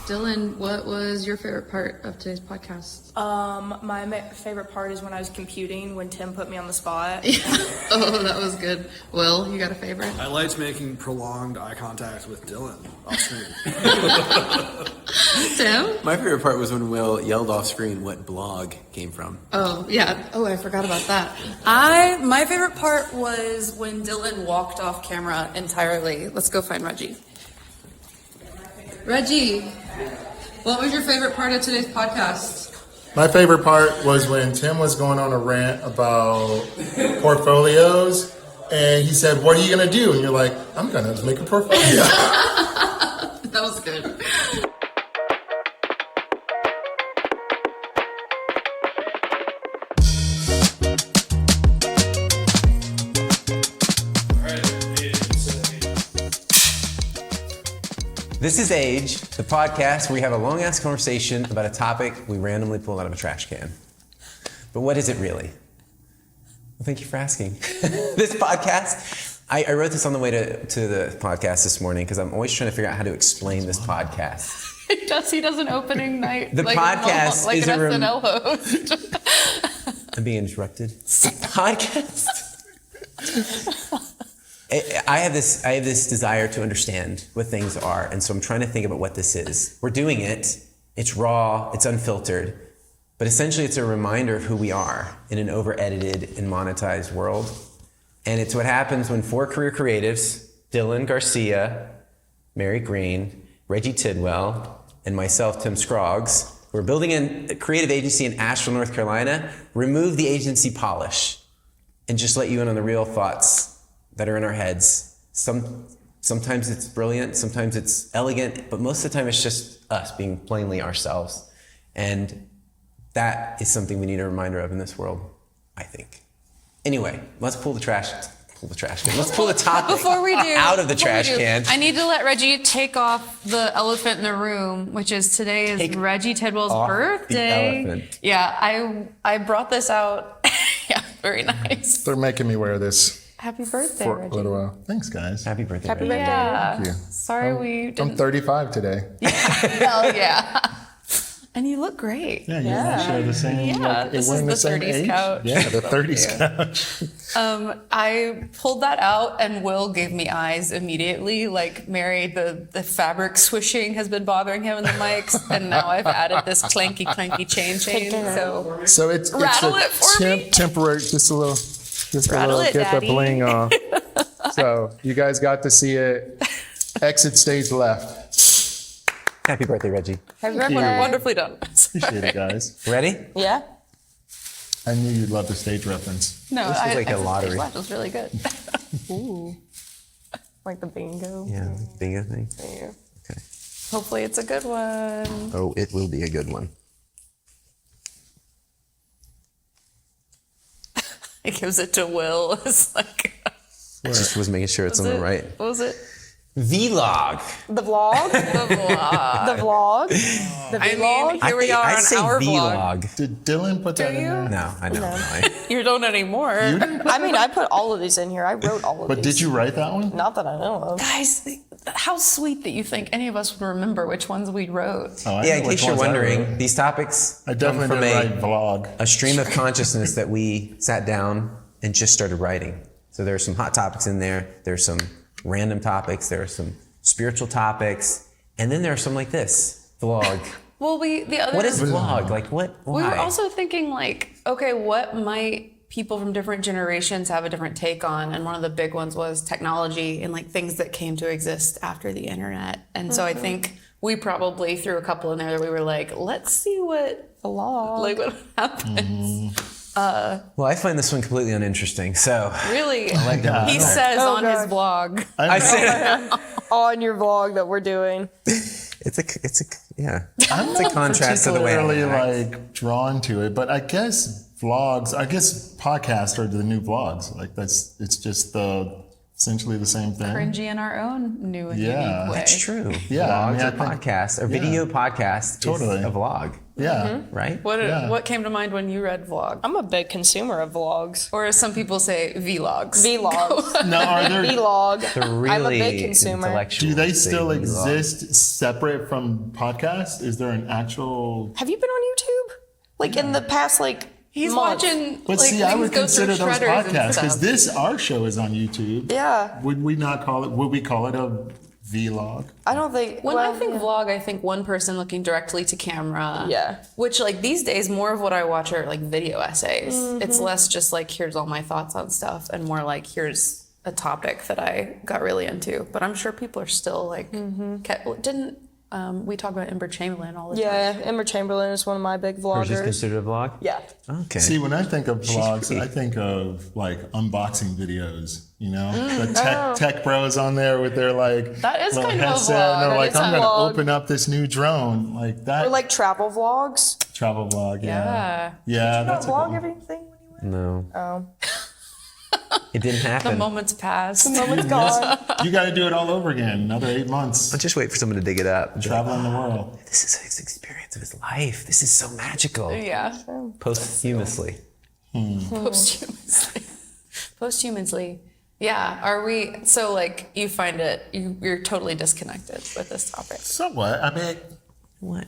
Dylan, what was your favorite part of today's podcast? My favorite part is when I was computing, when Tim put me on the spot. Oh, that was good. Will, you got a favorite? I liked making prolonged eye contact with Dylan off screen. Tim? My favorite part was when Will yelled off screen what blog came from. Oh, yeah. Oh, I forgot about that. My favorite part was when Dylan walked off camera entirely. Let's go find Reggie. Reggie, what was your favorite part of today's podcast? My favorite part was when Tim was going on a rant about portfolios, and he said, "What are you going to do?" And you're like, "I'm going to make a portfolio." That was good. This is Age, the podcast where we have a long-ass conversation about a topic we randomly pull out of a trash can. But what is it really? Well, thank you for asking. This podcast, I wrote this on the way to the podcast this morning because I'm always trying to figure out how to explain this podcast. He does an opening night. The podcast like is an a SNL host. I'm being interrupted. Podcast. I have this desire to understand what things are, and so I'm trying to think about what this is. We're doing it. It's raw. It's unfiltered. But essentially, it's a reminder of who we are in an over-edited and monetized world. And it's what happens when 4 career creatives, Dylan Garcia, Mary Greene, Reggie Tidwell, and myself, Tim Scroggs, who are building a creative agency in Asheville, North Carolina, remove the agency polish and just let you in on the real thoughts that are in our heads. Sometimes it's brilliant, sometimes it's elegant, but most of the time it's just us being plainly ourselves. And that is something we need a reminder of in this world, I think. Anyway, let's pull the trash can. Let's pull the topic out of the trash can. I need to let Reggie take off the elephant in the room, which is today is Reggie Tidwell's birthday. The elephant. Yeah, I brought this out. Yeah, very nice. They're making me wear this Happy birthday, for Reggie. a little while. Thanks, guys. Happy birthday, Happy Reggie. birthday. Yeah. Thank you. Sorry we didn't. I'm 35 today. Hell yeah. And you look great. Yeah, you want to share the same. Yeah, like, this we're is in the same 30s age? couch. Yeah, the 30s couch. I pulled that out and Will gave me eyes immediately. Like Mary, the fabric swishing has been bothering him in the mics, and now I've added this clanky chain. So it's Rattle a it for me. temporary, just a little Rattle it, get Daddy. the bling off. So you guys got to see it. Exit stage left. Happy birthday, Reggie. Happy birthday. Wonderfully done. Appreciate it, guys. Ready? Yeah. I knew you'd love the stage reference. No, This was like a lottery. That was really good. Ooh. Like the bingo. Yeah, bingo thing. Yeah. Okay. Hopefully it's a good one. Oh, it will be a good one. It gives it to Will. It's like, I just was making sure it's on the right. what was it? Vlog. The vlog? The vlog. The vlog? The I vlog? mean, here we are I on say our vlog. vlog. Did Dylan put that in there? No, I know. You don't anymore. I mean, I put all of these in here. I wrote all of But these. did you write that one? Not that I know of. Guys, how sweet that you think any of us would remember which ones we wrote. Oh, I Yeah, know in which case you're ones I wondering, wrote. these topics I come definitely from didn't write vlog. a stream of consciousness that we sat down and just started writing. So there are some hot topics in there. There's some random topics. There are some spiritual topics. And then there are some like this, vlog. Well, what is vlog? Like what? Why? We were also thinking like, okay, what might people from different generations have a different take on? And one of the big ones was technology and like things that came to exist after the internet. And so I think we probably threw a couple in there that we were like, let's see what happens. Well, I find this one completely uninteresting. So Really, God. he says Oh, on God. his blog. I said On your vlog that we're doing. it's a I'm it's a contrast to the way I particularly act. like drawn to it, but I guess podcasts are the new vlogs. Like it's just the essentially the same thing. Cringy in our own new and Yeah. unique way. That's true. Yeah, Vlogs I or think- podcasts or video podcast Totally. is a vlog, Yeah. right? What came to mind when you read vlog? I'm a big consumer of vlogs. Or as some people say, vlogs. Vlogs. Now, are there? Vlog. They're really I'm a big consumer. intellectual. Do they to say still vlog. exist separate from podcasts? Is there an actual? Have you been on YouTube? Like in the past, He's month? watching. But like, see, I things would go through consider those shredders and podcasts because stuff. our show is on YouTube. Yeah. Would we not call it? Would we call it a vlog? I don't think. When well, I think yeah. vlog, I think one person looking directly to camera. Yeah. Which, like, these days, more of what I watch are, like, video essays. It's less just, like, here's all my thoughts on stuff, and more like, here's a topic that I got really into. But I'm sure people are still, like, didn't we talk about Ember Chamberlain all the time? Yeah, Ember Chamberlain is one of my big Or is this vloggers. considered a vlog? Yeah. Okay. See, when I think of vlogs, pretty. I think of like unboxing videos. You know, the tech bros on there with their like That is little kind of a headset, vlog. and they're That like, is a "I'm gonna vlog. open up this new drone," like that. Or like travel vlogs. travel vlog. Yeah. Yeah, You that's a don't good vlog one. everything when you went? No, Oh. it didn't The happen. moment's passed. Moment's gone. You got to do it all over again. Another 8 months. I'll just wait for someone to dig it up. Traveling the world. This is his experience of his life. This is so magical. Yeah. Posthumously. Posthumously. Posthumously. Yeah. Are we, so like, you find it, you're totally disconnected with this topic. Somewhat. I mean, What?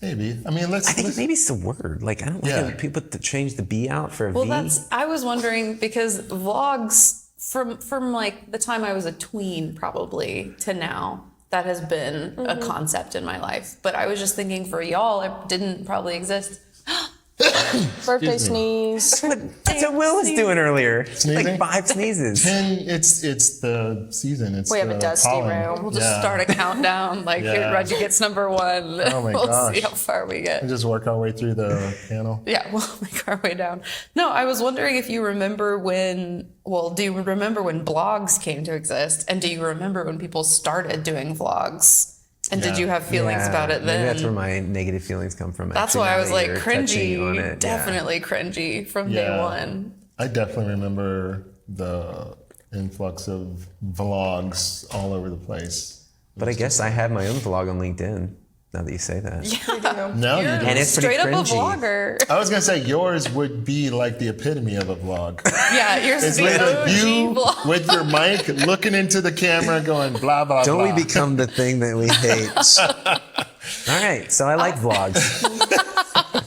maybe. I mean, let's. I think let's maybe it's the word. Like, I don't Yeah. like when people to change the B out for a Well, V. I was wondering because vlogs from like the time I was a tween probably to now, that has been a concept in my life. But I was just thinking for y'all, it didn't probably exist. Birthday Excuse me. sneeze. That's what Will was doing earlier. Sneezing? Like 5 sneezes. 10, it's the season. It's We have the a dusty pollen. room. We'll just Yeah. start a countdown. Like, Yeah. here, Reggie gets number 1. Oh my we'll gosh. see how far we get. And just work our way through the panel. Yeah, we'll make our way down. No, I was wondering if you remember do you remember when blogs came to exist? And do you remember when people started doing vlogs? And did Yeah. you have feelings Yeah, about it maybe then? that's where my negative feelings come from. That's actually, why I now was that like you're touching on cringy, it. Yeah. definitely cringy from day Yeah. one. I definitely remember the influx of vlogs all over the place. But I guess I have my own vlog on LinkedIn. Now that you say that. No, you don't. And it's pretty Straight up a cringy. vlogger. I was gonna say yours would be like the epitome of a vlog. Yeah, you're It's the literally OG you vlog. with your mic looking into the camera, going blah blah Don't blah. we become the thing that we hate? All right, so I like vlogs.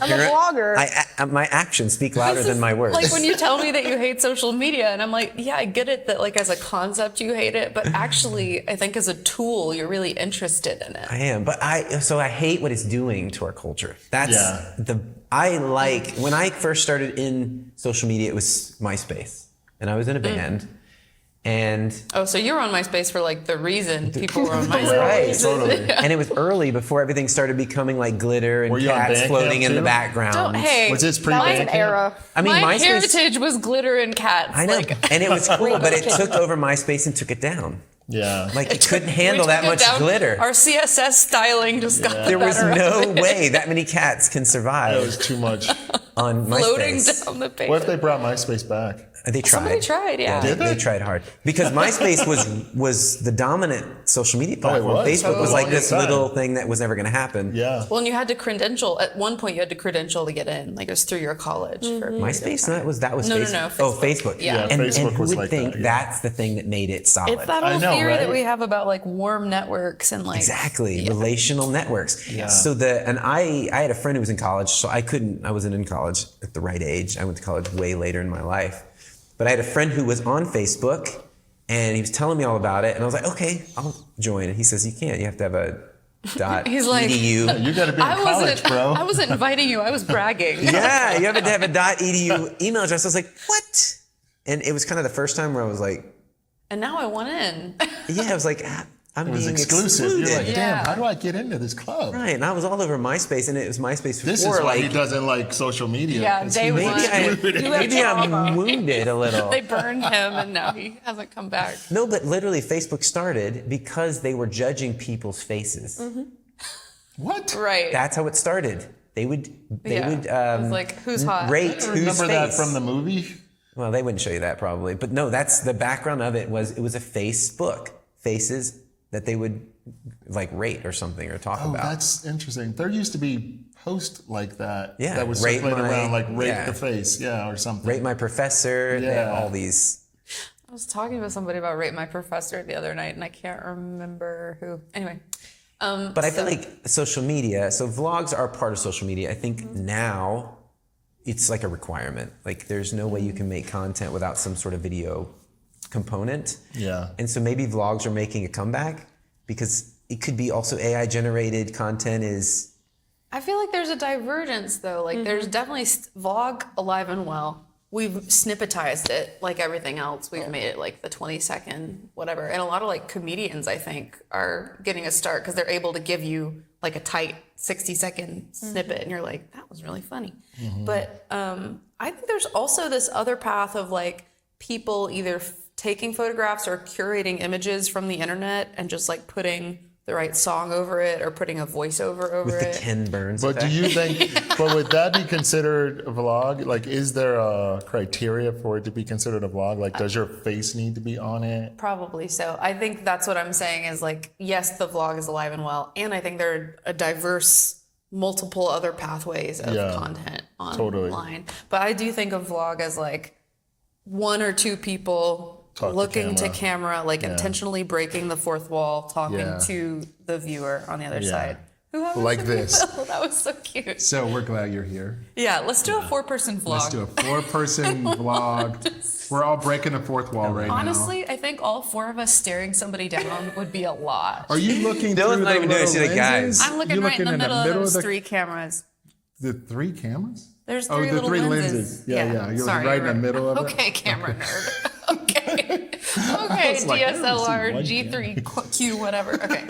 I'm a vlogger. My actions speak louder This than is my words. Like when you tell me that you hate social media, and I'm like, yeah, I get it that like as a concept you hate it, but actually, I think as a tool, you're really interested in it. I am, but I hate what it's doing to our culture. That's Yeah. I like when I first started in social media, it was MySpace, and I was in a band, and Oh, so you were on MySpace for like the reason people were on MySpace. right, Totally. and it was early before everything started becoming like glitter and Were you on cats Bandcamp floating in the too? background. Hey, Was this That was an pre-Bandcamp? era. I mean, my MySpace. heritage was glitter and cats. I know, Like, and it was cool, but it took over MySpace and took it down. Yeah. Like it we couldn't handle took that it much down. glitter. Our CSS styling just got the There was better no of it. way that many cats can That survive was too much. on Floating MySpace. down the page. What if they brought MySpace back? They tried. Somebody tried, yeah. Did They they? tried hard because MySpace was the dominant social media platform. was? Facebook was like Totally. this little thing that was never going to happen. Yeah. Well, and you had to credential. At one point, you had to credential to get in. Like it was through your college. For MySpace? That was No, Facebook. no, Oh, Facebook. Yeah. And, Facebook and who was would like think that, yeah. that's the thing that made it solid? It's that I whole know, theory that right? we have about like warm networks and like Exactly, relational networks. Yeah. So I had a friend who was in college, so I wasn't in college at the right age. I went to college way later in my life. But I had a friend who was on Facebook, and he was telling me all about it, and I was like, okay, I'll join. And he says, you can't. You have to have a He's like, .edu. You got to be in college, bro. I wasn't inviting you. I was bragging. Yeah, you have to have a .edu email address. I was like, what? And it was kind of the first time where I was like, And now I want in. yeah, I was like, I'm It was being exclusive. You're like, excluded. damn, Yeah. how do I get into this club? Right, and I was all over MySpace, and it was MySpace before. This is why he like, doesn't like social media. Yeah, 'cause day he was one. excluded. maybe I'm wounded a little. They burned him, and now he hasn't come back. No, but literally, Facebook started because they were judging people's faces. What? Right. That's how it started. They would Yeah. It was like, who's hot? rate I whose remember face. that from the movie. Well, they wouldn't show you that probably. But no, that's the background of it was a Facebook. Faces that they would like rate or something or talk Oh, about. that's interesting. There used to be posts like that. Yeah, That was rate circulating my- around, like rate yeah. the face, or something. Rate my professor. They have Yeah. all these. I was talking to somebody about Rate My Professor the other night, and I can't remember who. Anyway. But I feel like social media, so vlogs are part of social media. I think now it's like a requirement. Like there's no way you can make content without some sort of video component. Yeah. And so maybe vlogs are making a comeback because it could be also AI generated content is. I feel like there's a divergence though. Like there's definitely vlog alive and well. We've snippetized it like everything else. We've made it like the 20-second whatever. And a lot of like comedians, I think, are getting a start because they're able to give you like a tight 60-second snippet and you're like, that was really funny. But I think there's also this other path of like people either taking photographs or curating images from the internet and just like putting the right song over it or putting a voiceover over With the it. Ken Burns But effect. do you think, but would that be considered a vlog? Like, is there a criteria for it to be considered a vlog? Like, does your face need to be on it? Probably so. I think that's what I'm saying is like, yes, the vlog is alive and well. And I think there are a diverse, multiple other pathways of Yeah, content totally. online. But I do think of vlog as like one or two people Talk to looking to camera. camera, like intentionally breaking the fourth wall, talking Yeah. to the viewer on the other Yeah. side. Who happens Like to be this. Will. That was so cute. So we're glad you're here. Yeah, let's do a 4-person vlog. Let's do a 4-person vlog. We're all breaking the fourth wall right now. Honestly, I think all 4 of us staring somebody down would be a lot. Are you looking Dylan's through not the even doing it. little She's like, lenses? guys. I'm looking You're right in the middle of those the, 3 cameras. the 3 cameras? There's Oh, 3 the little 3 lenses. lenses. Yeah. You're Sorry, right in you're the middle of it. Okay, camera nerd. Okay. Okay, was like, I don't see DSLR, one G3, whatever. Okay.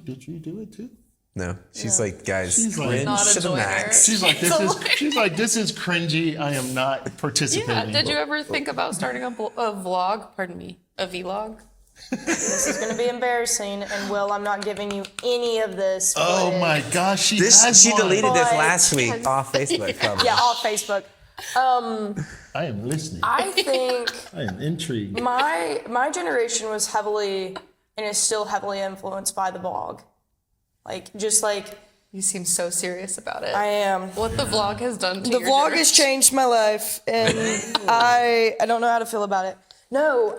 Did you do it too? No, she's like, guys, She's like- cringe Not a to the joiner. max. She's like, It's this is cringy. I am not Yeah, participating. did you ever think about starting a vlog? Pardon me, a vlog? This is going to be embarrassing, and Will, I'm not giving you any of this. Oh footage. my gosh, she has She one. deleted this But- last week off Facebook. Probably. Yeah, off Facebook. I am listening. I think I am intrigued. my generation was heavily and is still heavily influenced by the blog. Like, just like You seem so serious about it. I am. What the vlog has done to The your vlog has generation. changed my life, and I don't know how to feel about it. No,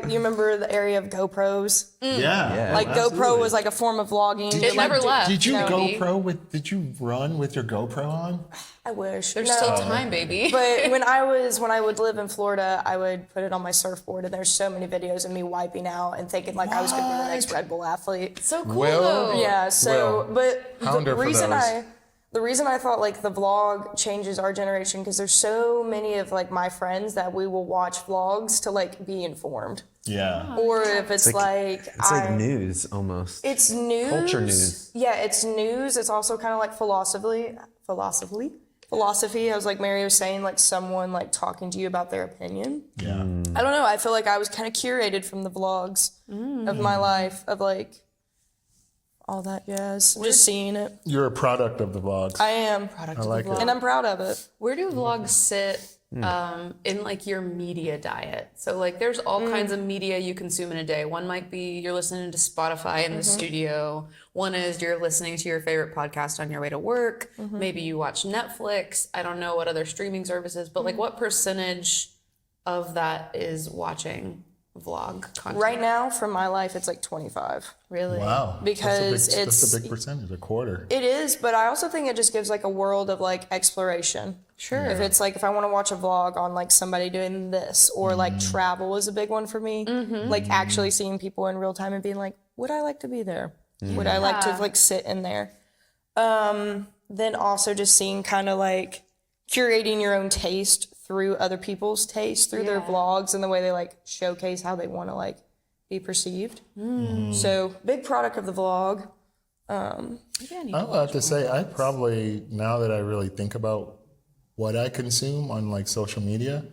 you remember the area of GoPros? Yeah. Like GoPro was like a form of vlogging. It never left. Did you No. Did you run with your GoPro on? I wish. There's No. still time, baby. But when I would live in Florida, I would put it on my surfboard, and there's so many videos of me wiping out and thinking like I was going to be the next Red Bull athlete. So cool Will? though. Yeah. So, Will, but pound her for those. the reason I thought like the vlog changes our generation because there's so many of like my friends that we will watch vlogs to like be informed, Yeah. or if it's like It's like news almost. It's news. Culture news. Yeah, it's news. It's also kind of like philosophy. I was like Mary was saying, like someone like talking to you about their opinion. Yeah. I don't know. I feel like I was kind of curated from the vlogs of my life of like all that jazz. Just seeing it. You're a product of the vlogs. I am, I like it. and I'm proud of it. Where do vlogs sit in like your media diet? So like there's all kinds of media you consume in a day. One might be you're listening to Spotify in the studio. One is you're listening to your favorite podcast on your way to work. Maybe you watch Netflix. I don't know what other streaming services, but like what percentage of that is watching vlog content? Right now, for my life, it's like 25. Really? Because Wow. that's it's a big percentage, a quarter. It is, but I also think it just gives like a world of like exploration. Sure. If it's like if I want to watch a vlog on like somebody doing this or like travel is a big one for me. Like actually seeing people in real time and being like, would I like to be there? Would I like to like sit in there? Then also just seeing kind of like curating your own taste through other people's taste through their vlogs and the way they like showcase how they want to like be perceived. So big product of the vlog. I'm about to say, I probably, now that I really think about what I consume on like social media,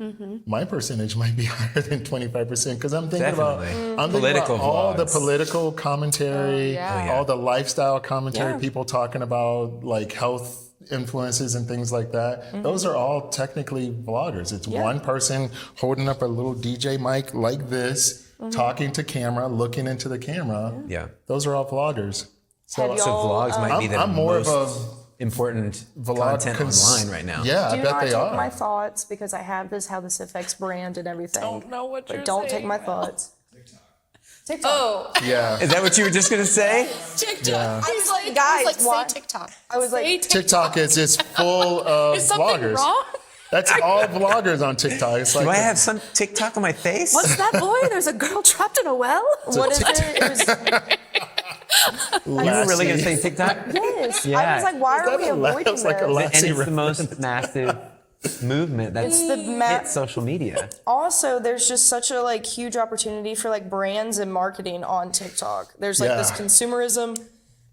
my percentage might be higher than 25% because I'm thinking Definitely. I'm Political thinking about all the vlogs. political commentary, yeah. all the lifestyle commentary, Yeah. people talking about like health influences and things like that. Those are all technically vloggers. It's one person holding up a little DJ mic like this, talking to camera, looking into the camera. Yeah. Those are all vloggers. So vlogs might be the I'm more most of important vlog content online right now. Yeah, Do I bet not they take are. my thoughts because I have this, how this affects brand and everything. Don't know what you're But don't take saying. my thoughts. TikTok. Oh, Yeah. Is that what you were just gonna say? TikTok. Yeah. I was like, guys, why? say TikTok. I was like, TikTok is just full of Is something vloggers. wrong? That's all vloggers on TikTok. It's like Do I have some TikTok on my face? What's that, boy? There's a girl trapped in a well? what is it? It was, You were really gonna say TikTok? yes. I Yeah. was like, why are we avoiding It's like a this? Lassie And it's the reference. most massive movement that's It's the hit social media. Also, there's just such a like huge opportunity for like brands and marketing on TikTok. There's like this Yeah. consumerism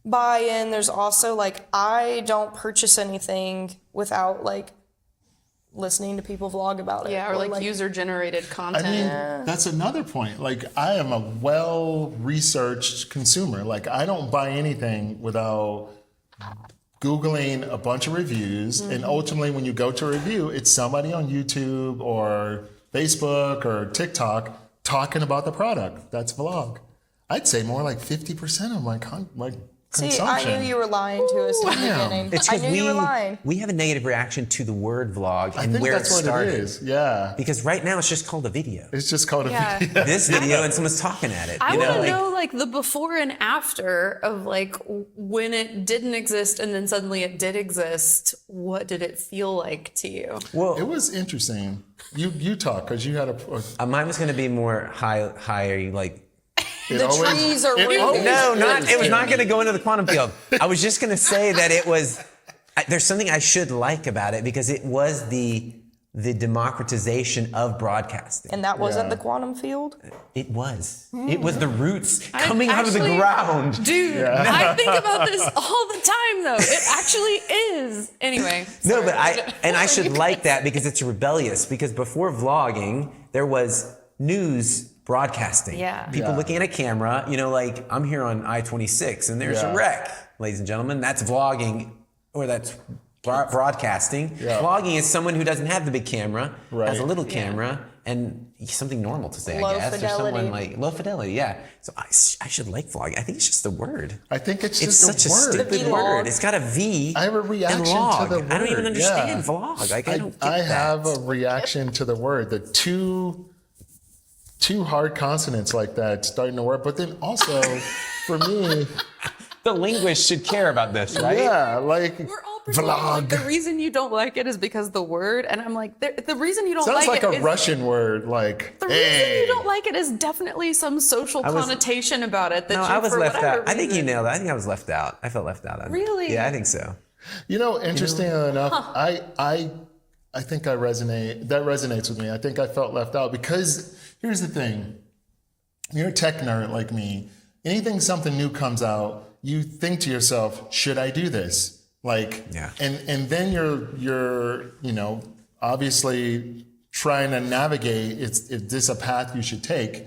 buy-in. There's also like I don't purchase anything without like listening to people vlog about it. Yeah, or like user-generated I content. mean, that's another point. Like, I am a well-researched consumer. Like, I don't buy anything without Googling a bunch of reviews. And ultimately, when you go to a review, it's somebody on YouTube or Facebook or TikTok talking about the product. That's vlog. I'd say more like 50% of my See, consumption. I knew you were lying to us in the beginning. It's I because knew you were lying. we have a negative reaction to the word vlog I and think where that's it what started. it is. Yeah. Because right now it's just called a video. It's just called a Yeah. video. This video and someone's talking at it. I you want to like- know like the before and after of like when it didn't exist and then suddenly it did exist. What did it feel like to you? Well, It was interesting. You talk, because you had mine was going to be more higher, like. The trees are real. No, it was not going to go into the quantum field. I was just going to say that it was. There's something I should like about it because it was the democratization of broadcasting. And that wasn't the quantum field? It was. It was the roots coming out of the Actually, ground. Dude, I think about this all the time though. It actually is. Anyway. No, but I should like that because it's rebellious. Because before vlogging, there was news broadcasting. Yeah. People looking at a camera, like I'm here on I-26 and there's a wreck, ladies and gentlemen. That's vlogging, or that's broadcasting. Yeah. Vlogging is someone who doesn't have the big camera, has a Right. little camera, and something normal to say, Low I guess. Or fidelity. someone like low fidelity, yeah. So I should like vlogging. I think it's just the word. I think it's It's just such a word. stupid vlog. word. It's got a V. I have a reaction and to log. the I don't even word, understand yeah. vlog. Like I don't get I that. have a reaction to the word. The two hard consonants like that starting to work. But then also, for me, The linguist should care about this, right? yeah, like We're all pretty much like, the reason you don't like it is because the word, and I'm like, the reason you don't sounds like like it a is Russian word. Like, the reason hey. you don't like it is definitely some social was- connotation about it. That No, you, I was for left whatever out. I think you reason- nailed it. I think I was left out. I felt left out. Really? Yeah, I think so. Interestingly enough, I think I resonate. That resonates with me. I think I felt left out because here's the thing: you're a tech nerd like me. Anything something new comes out, you think to yourself, "Should I do this?" Like, Yeah. and then you're obviously trying to navigate. Is this a path you should take?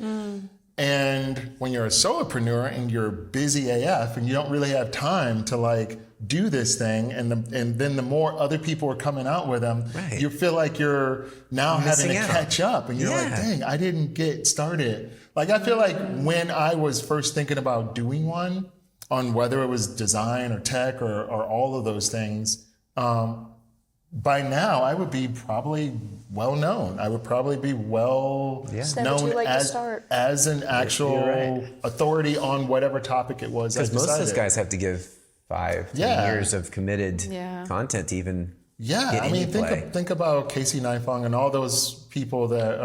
And when you're a solopreneur and you're busy AF and you don't really have time to like do this thing, and then the more other people are coming out with them, Right. you feel like you're now having Missing to out. catch up, and you're like, Yeah. dang, I didn't get started. Like I feel like when I was first thinking about doing one, on whether it was design or tech or all of those things, by now I would be probably well known. I would probably be well never known too late to as, start. as an actual right. authority on whatever topic it was. Because most of those decided. guys have to give 5-10 Yeah. years of committed Yeah. content to even Yeah, get I mean, into play. think about Casey Neifong and all those people that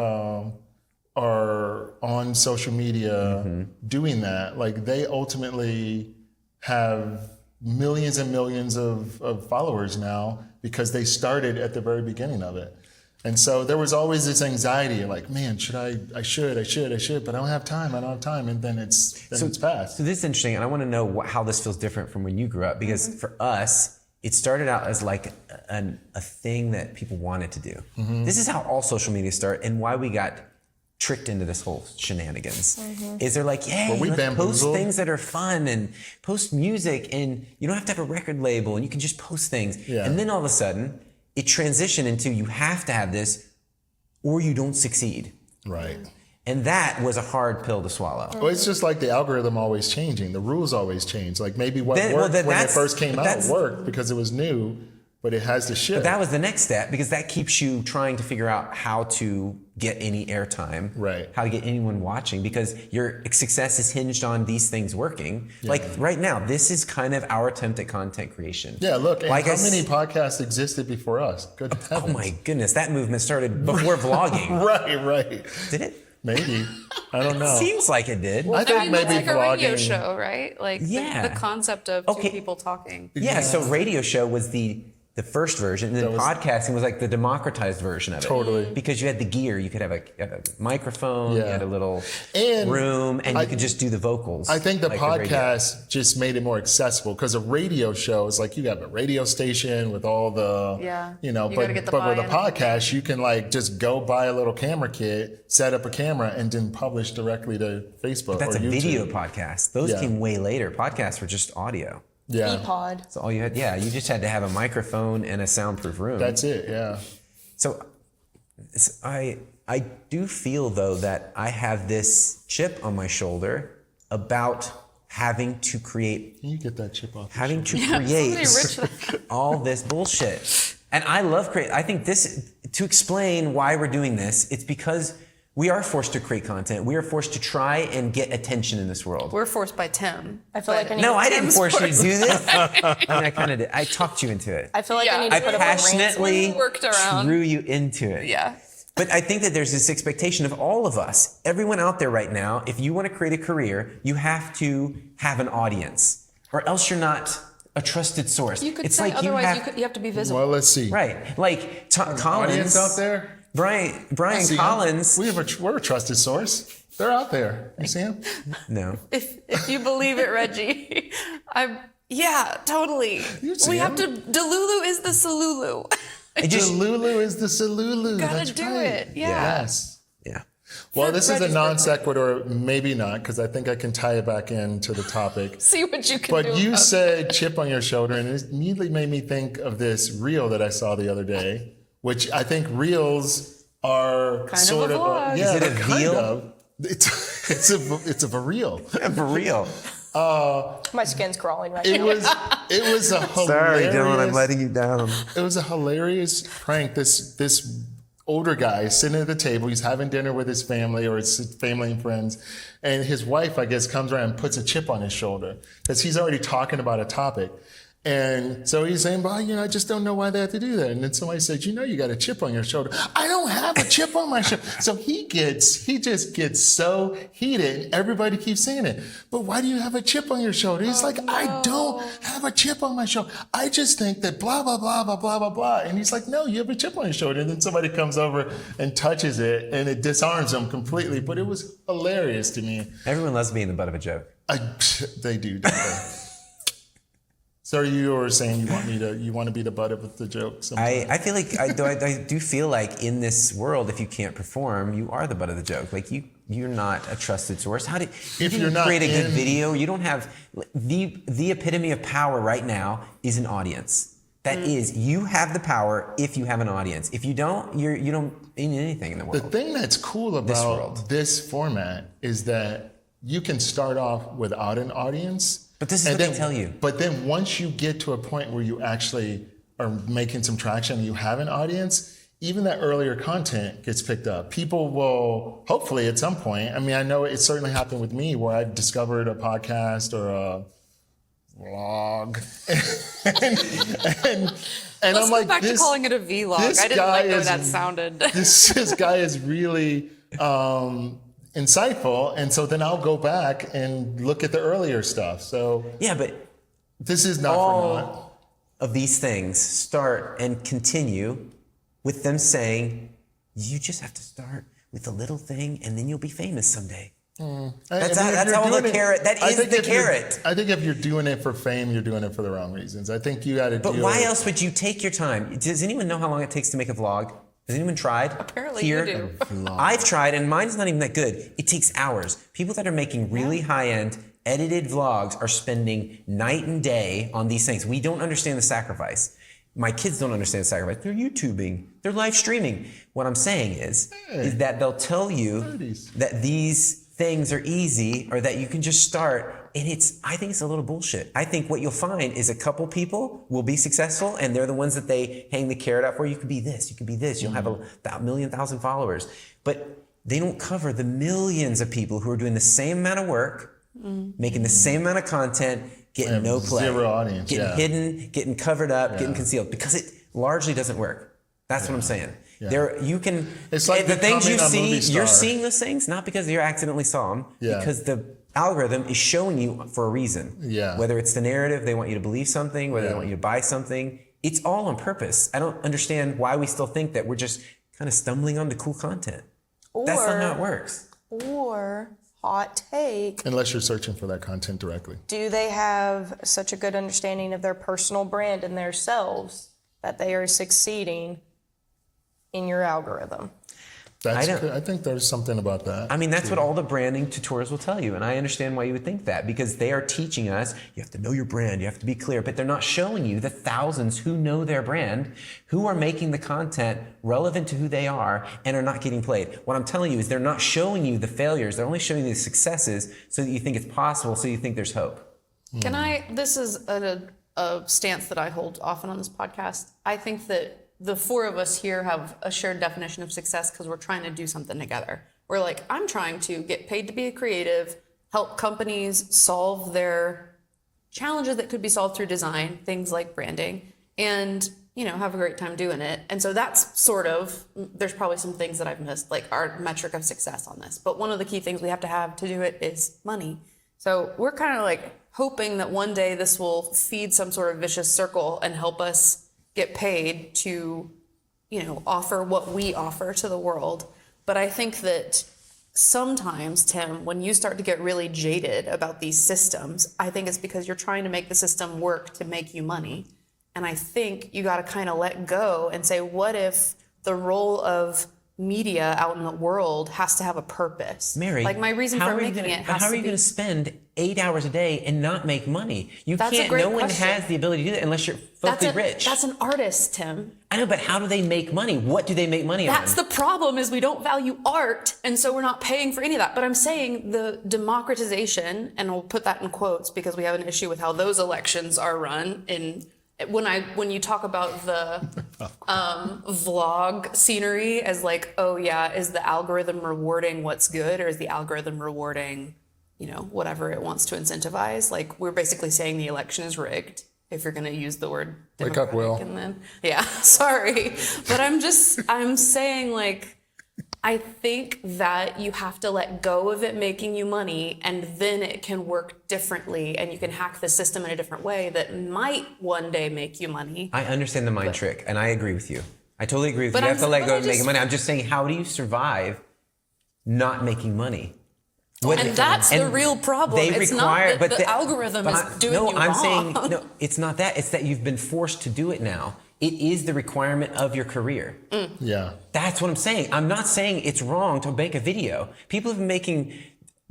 are on social media doing that. Like they ultimately have millions and millions of followers now because they started at the very beginning of it. And so there was always this anxiety, like, man, I should, but I don't have time. And then it's past. So this is interesting, and I want to know how this feels different from when you grew up, because for us, it started out as like a thing that people wanted to do. This is how all social media started, and why we got tricked into this whole shenanigans. Is they're like, yeah, we let's post bamboozled? things that are fun and post music, and you don't have to have a record label, and you can just post things. Yeah. And then all of a sudden, it transitioned into you have to have this, or you don't succeed. Right. And that was a hard pill to swallow. Well, it's just like the algorithm always changing. The rules always change. Like maybe what Then- well, worked then when it that's- first came but out that's- worked because it was new, but it has to shift. But that was the next step, because that keeps you trying to figure out how to get any airtime, Right. how to get anyone watching, because your success is hinged on these things working. Like right now, this is kind of our attempt at content creation. Yeah, look, and Like how many podcasts existed before us? Good Oh heavens. my goodness, that movement started before vlogging. Right. Did it? Maybe. I don't know. Seems like it did. I think maybe it's like a radio vlogging. show, right? Like Yeah. the concept of Okay. two people talking. Yeah, so radio show was the first version, and then That was- podcasting was like the democratized version of it. Totally. Because you had the gear, you could have a microphone, you Yeah. had a little And room, and you could just do the vocals. I think the like a radio. podcast just made it more accessible because a radio show is like you have a radio station with all the, Yeah. you know, You but gotta get the with a buy-in. podcast, you can like just go buy a little camera kit, set up a camera, and then publish directly to Facebook That's or a YouTube. video podcast. Those Yeah. came way later. Podcasts were just audio. Yeah, Pod. So all you had, you just had to have a microphone and a soundproof room. that's it. Yeah. So I do feel though that I have this chip on my shoulder about having to create, Can you get that chip off? having to Somebody rich create all this bullshit. And I love create. I think this, to explain why we're doing this, it's because we are forced to create content. We are forced to try and get attention in this world. We're forced by Tim. I feel like I need No, I didn't Tim's force you to forced. do this. I mean, I kind of did. I talked you into it. I feel like Yeah. I need to I put up a passionately ransom. Worked around. drew you into it. Yeah. But I think that there's this expectation of all of us, everyone out there right now, if you want to create a career, you have to have an audience, or else you're not a trusted source. You could it's say like otherwise you have to be visible. Well, let's see. right, like Collins Audience out there. Brian See 'em. Collins. We're a trusted source. They're out there. You see them? No, If you believe it, Reggie, yeah, totally. You see We have him. to. Delulu is the Salulu. it just Lulu is the Salulu. Gotta That's do right. it. Yeah. Yes. yeah. Well, this is a Reggie's non sequitur, maybe not, because I think I can tie it back into the topic. See what you can do. But you about it. said chip on your shoulder, and it immediately made me think of this reel that I saw the other day, which I think reels are Kind of sort a of vlog. yeah, Is it a they're kind veal? of. It's a reel. For real. My skin's crawling right It now. was a hilarious. you down. It was a hilarious prank. This older guy sitting at the table, he's having dinner with his family or his family and friends, and his wife, I guess, comes around and puts a chip on his shoulder because he's already talking about a topic. And so he's saying, well, I just don't know why they have to do that. And then somebody said, you got a chip on your shoulder. I don't have a chip on my shoulder. So he just gets so heated, and everybody keeps saying it. But why do you have a chip on your shoulder? He's like, I don't have a chip on my shoulder. I just think that blah, blah, blah, blah, blah, blah, blah. And he's like, no, you have a chip on your shoulder. And then somebody comes over and touches it, and it disarms him completely. But it was hilarious to me. Everyone loves being the butt of a joke. They do, don't they? So you were saying you want to be the butt of the joke sometimes? I feel like I do feel like in this world, if you can't perform, you are the butt of the joke. Like you're not a trusted source. How did If you're not create a good in- video? You don't have the epitome of power right now is an audience. That is, you have the power if you have an audience. If you don't, you don't mean anything in the The world. thing that's cool world. about this format is that you can start off without an audience. But this is and what then, they tell you. But then once you get to a point where you actually are making some traction and you have an audience, even that earlier content gets picked up. People will, hopefully at some point, I mean, I know it certainly happened with me where I discovered a podcast or a vlog. and Let's I'm go like, back to calling it a vlog. this I didn't guy like the way is- that sounded. this guy is really insightful, and so then I'll go back and look at the earlier stuff. So Yeah, but this is not for naught. of these things start and continue with them saying, you just have to start with a little thing and then you'll be famous someday. That's how the carrot, that is the carrot. I think if you're doing it for fame, you're doing it for the wrong reasons. I think you got to do But why else would you take your time? Does anyone know how long it takes to make a vlog? Has anyone tried? Apparently Here? you do. I've tried, and mine's not even that good. It takes hours. People that are making really high-end edited vlogs are spending night and day on these things. We don't understand the sacrifice. My kids don't understand the sacrifice. They're YouTubing. They're live streaming. What I'm saying is that they'll tell you that these things are easy or that you can just start, and I think it's a little bullshit. I think what you'll find is a couple people will be successful, and they're the ones that they hang the carrot up for. You could be this, you could be this, you'll have a million, 1,000 followers. But they don't cover the millions of people who are doing the same amount of work, making the same amount of content, getting no play. Zero audience, getting hidden, getting covered up, getting concealed, because it largely doesn't work. That's what I'm saying. There, you can. It's like the things you becoming a movie see, star. you're seeing those things not because you accidentally saw them, because the algorithm is showing you for a reason. Yeah. Whether it's the narrative, they want you to believe something, whether they want you to buy something, it's all on purpose. I don't understand why we still think that we're just kind of stumbling onto cool content. That's not how it works. Or hot take. Unless you're searching for that content directly. Do they have such a good understanding of their personal brand and their selves that they are succeeding in your algorithm? I think there's something about that. I mean, that's what all the branding tutorials will tell you. And I understand why you would think that, because they are teaching us, you have to know your brand, you have to be clear, but they're not showing you the thousands who know their brand, who are making the content relevant to who they are and are not getting played. What I'm telling you is they're not showing you the failures, they're only showing you the successes so that you think it's possible, so you think there's hope. This is a stance that I hold often on this podcast. I think that the four of us here have a shared definition of success because we're trying to do something together. We're like, I'm trying to get paid to be a creative, help companies solve their challenges that could be solved through design, things like branding, and have a great time doing it. And so that's sort of, there's probably some things that I've missed, like our metric of success on this. But one of the key things we have to do it is money. So we're kind of like hoping that one day this will feed some sort of vicious circle and help us get paid to, offer what we offer to the world. But I think that sometimes, Tim, when you start to get really jaded about these systems, I think it's because you're trying to make the system work to make you money. And I think you got to kind of let go and say, what if the role of media out in the world has to have a purpose? Mary, like my reason for making it has to be. How are you going to spend 8 hours a day and not make money? That's a can't. great No one question. has the ability to do that unless you're filthy rich. That's an artist, Tim. I know, but how do they make money? What do they make money on? That's the problem, is we don't value art, and so we're not paying for any of that. But I'm saying the democratization, and we'll put that in quotes because we have an issue with how those elections are run. When you talk about the vlog scenery as like, oh yeah, is the algorithm rewarding what's good, or is the algorithm rewarding, whatever it wants to incentivize? Like, we're basically saying the election is rigged, if you're going to use the word Wake up, Will. and then, yeah, sorry. But I'm saying, like, I think that you have to let go of it making you money, and then it can work differently, and you can hack the system in a different way that might one day make you money. I understand the mind trick, and I agree with you. I totally agree with you. But You have to let go of but I making money. I'm just saying, how do you survive not making money? And that's the real problem. It's not that the algorithm is doing you I'm wrong. saying, no, it's not that. It's that you've been forced to do it now. It is the requirement of your career. Yeah. That's what I'm saying. I'm not saying it's wrong to make a video. People have been making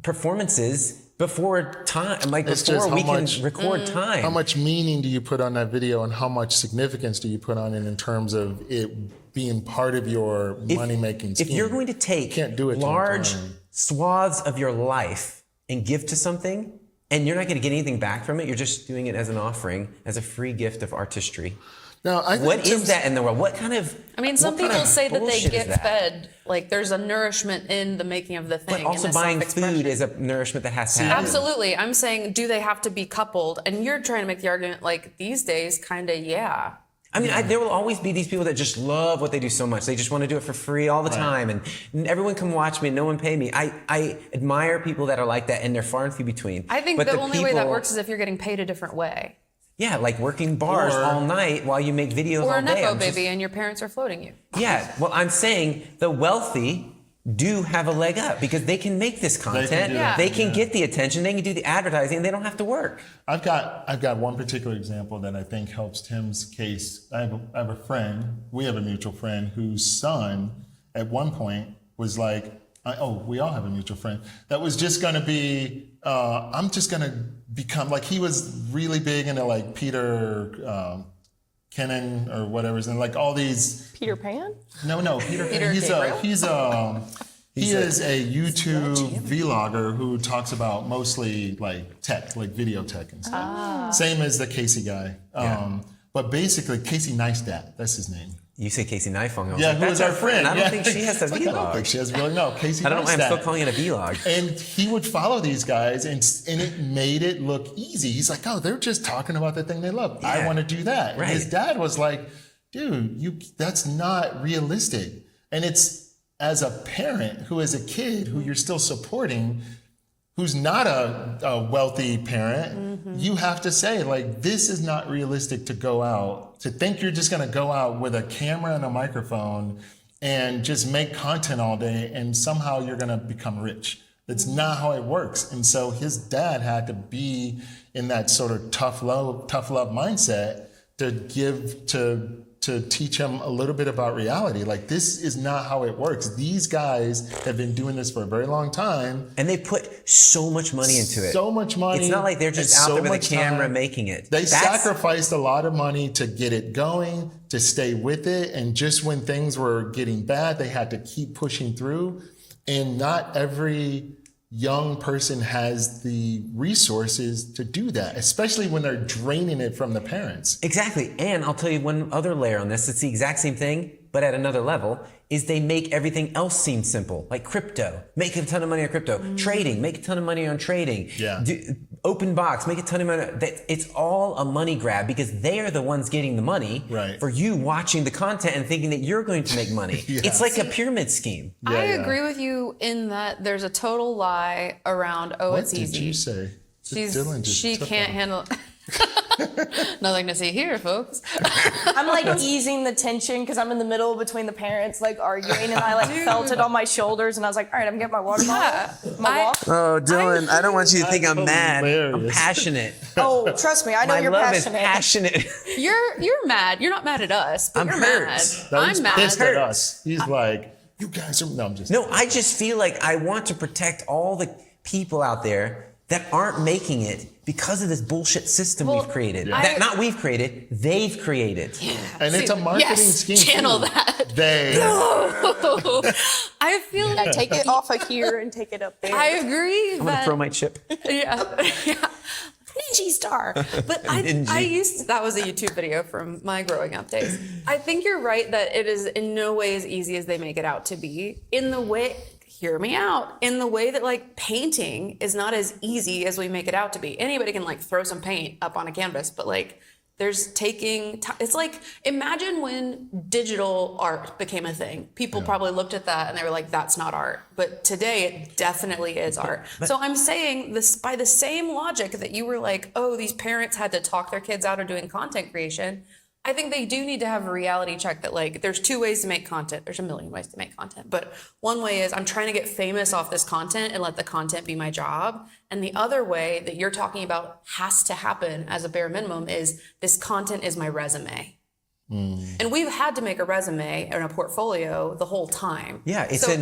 performances before time, like It's before just we how can much- record time. How much meaning do you put on that video, and how much significance do you put on it in terms of it being part of your money-making scheme? If you're going to take can't do it large time. swaths of your life and give to something, and you're not going to get anything back from it, you're just doing it as an offering, as a free gift of artistry. Now, I think What is that in the world? What kind of? I mean, some what kind people of say that they bullshit is get that? fed, like there's a nourishment in the making of the thing. But also and the buying self-expression. food is a nourishment that has to happen. Absolutely. I'm saying, do they have to be coupled? And you're trying to make the argument like these days, kind of, yeah. I mean, there will always be these people that just love what they do so much. They just want to do it for free all the time, and everyone come watch me, and no one pay me. I admire people that are like that, and they're far and few between. I think But the only way that people- works is if you're getting paid a different way. Yeah, like working bars Or- all night while you make videos Or all a day. Nepo I'm just- baby and your parents are floating you. Yeah, well, I'm saying the wealthy do have a leg up because they can make this content. They can get the attention. They can do the advertising. They don't have to work. I've got one particular example that I think helps Tim's case. I have a friend. We have a mutual friend whose son at one point was like, we all have a mutual friend that was just going to be. I'm just going to become like, he was really big into like Peter Kennan or whatever, and like all these. Peter Pan? No, Peter Kennan. He is a YouTube vlogger who talks about mostly like tech, like video tech and stuff. Same as the Casey guy. But basically, Casey Neistat, that's his name. You say Casey Neifong. Yeah, who is our friend. I don't think she has a vlog. I don't think she has really, no, Casey Neistat. I don't know why I'm still calling it a vlog. And he would follow these guys, and it made it look easy. He's like, oh, they're just talking about the thing they love. I want to do that. And his dad was like, dude, that's not realistic. And it's, as a parent who is a kid who you're still supporting, who's not a wealthy parent, you have to say, like, this is not realistic to go out, to think you're just going to go out with a camera and a microphone and just make content all day and somehow you're going to become rich. That's not how it works. And so his dad had to be in that sort of tough love mindset to teach him a little bit about reality. Like, this is not how it works. These guys have been doing this for a very long time. And they put so much money into it. So much money. It's not like they're just out there with a camera making it. They sacrificed a lot of money to get it going, to stay with it. And just when things were getting bad, they had to keep pushing through. And not every young person has the resources to do that, especially when they're draining it from the parents. Exactly. And I'll tell you one other layer on this. It's the exact same thing, but at another level, is they make everything else seem simple. Like crypto, make a ton of money on crypto. Trading, make a ton of money on trading. Open box, make a ton of money. It's all a money grab because they are the ones getting the money for you watching the content and thinking that you're going to make money. It's like a pyramid scheme. I agree with you in that there's a total lie around, it's easy. What did you say? She can't handle nothing to see here, folks. I'm like easing the tension because I'm in the middle between the parents like arguing, and I like felt it on my shoulders, and I was like, all right, I'm getting my water bottle. My walk. Oh, Dylan, I don't want you to think I'm mad. I'm passionate. Oh, trust me, I know you're love passionate. is passionate. You're mad. You're not mad at us, but I'm you're hurt. mad. He's pissed at us. He's like, you guys are, I just feel like I want to protect all the people out there that aren't making it because of this bullshit system we've created. Not we've created, they've created. And it's a marketing scheme. Channel too. that. I feel like Take it off of here and take it up there. I agree. I'm gonna throw my chip. Ninja star. But that was a YouTube video from my growing up days. I think you're right that it is in no way as easy as they make it out to be. Hear me out. In the way that like painting is not as easy as we make it out to be. Anybody can like throw some paint up on a canvas, but like there's taking time. It's like, imagine when digital art became a thing. People probably looked at that and they were like, that's not art. But today it definitely is art. So I'm saying this by the same logic that you were like, oh, these parents had to talk their kids out of doing content creation. I think they do need to have a reality check that like there's two ways to make content. There's a million ways to make content. But one way is I'm trying to get famous off this content and let the content be my job. And the other way that you're talking about has to happen as a bare minimum is this content is my resume. And we've had to make a resume and a portfolio the whole time. Yeah, it's a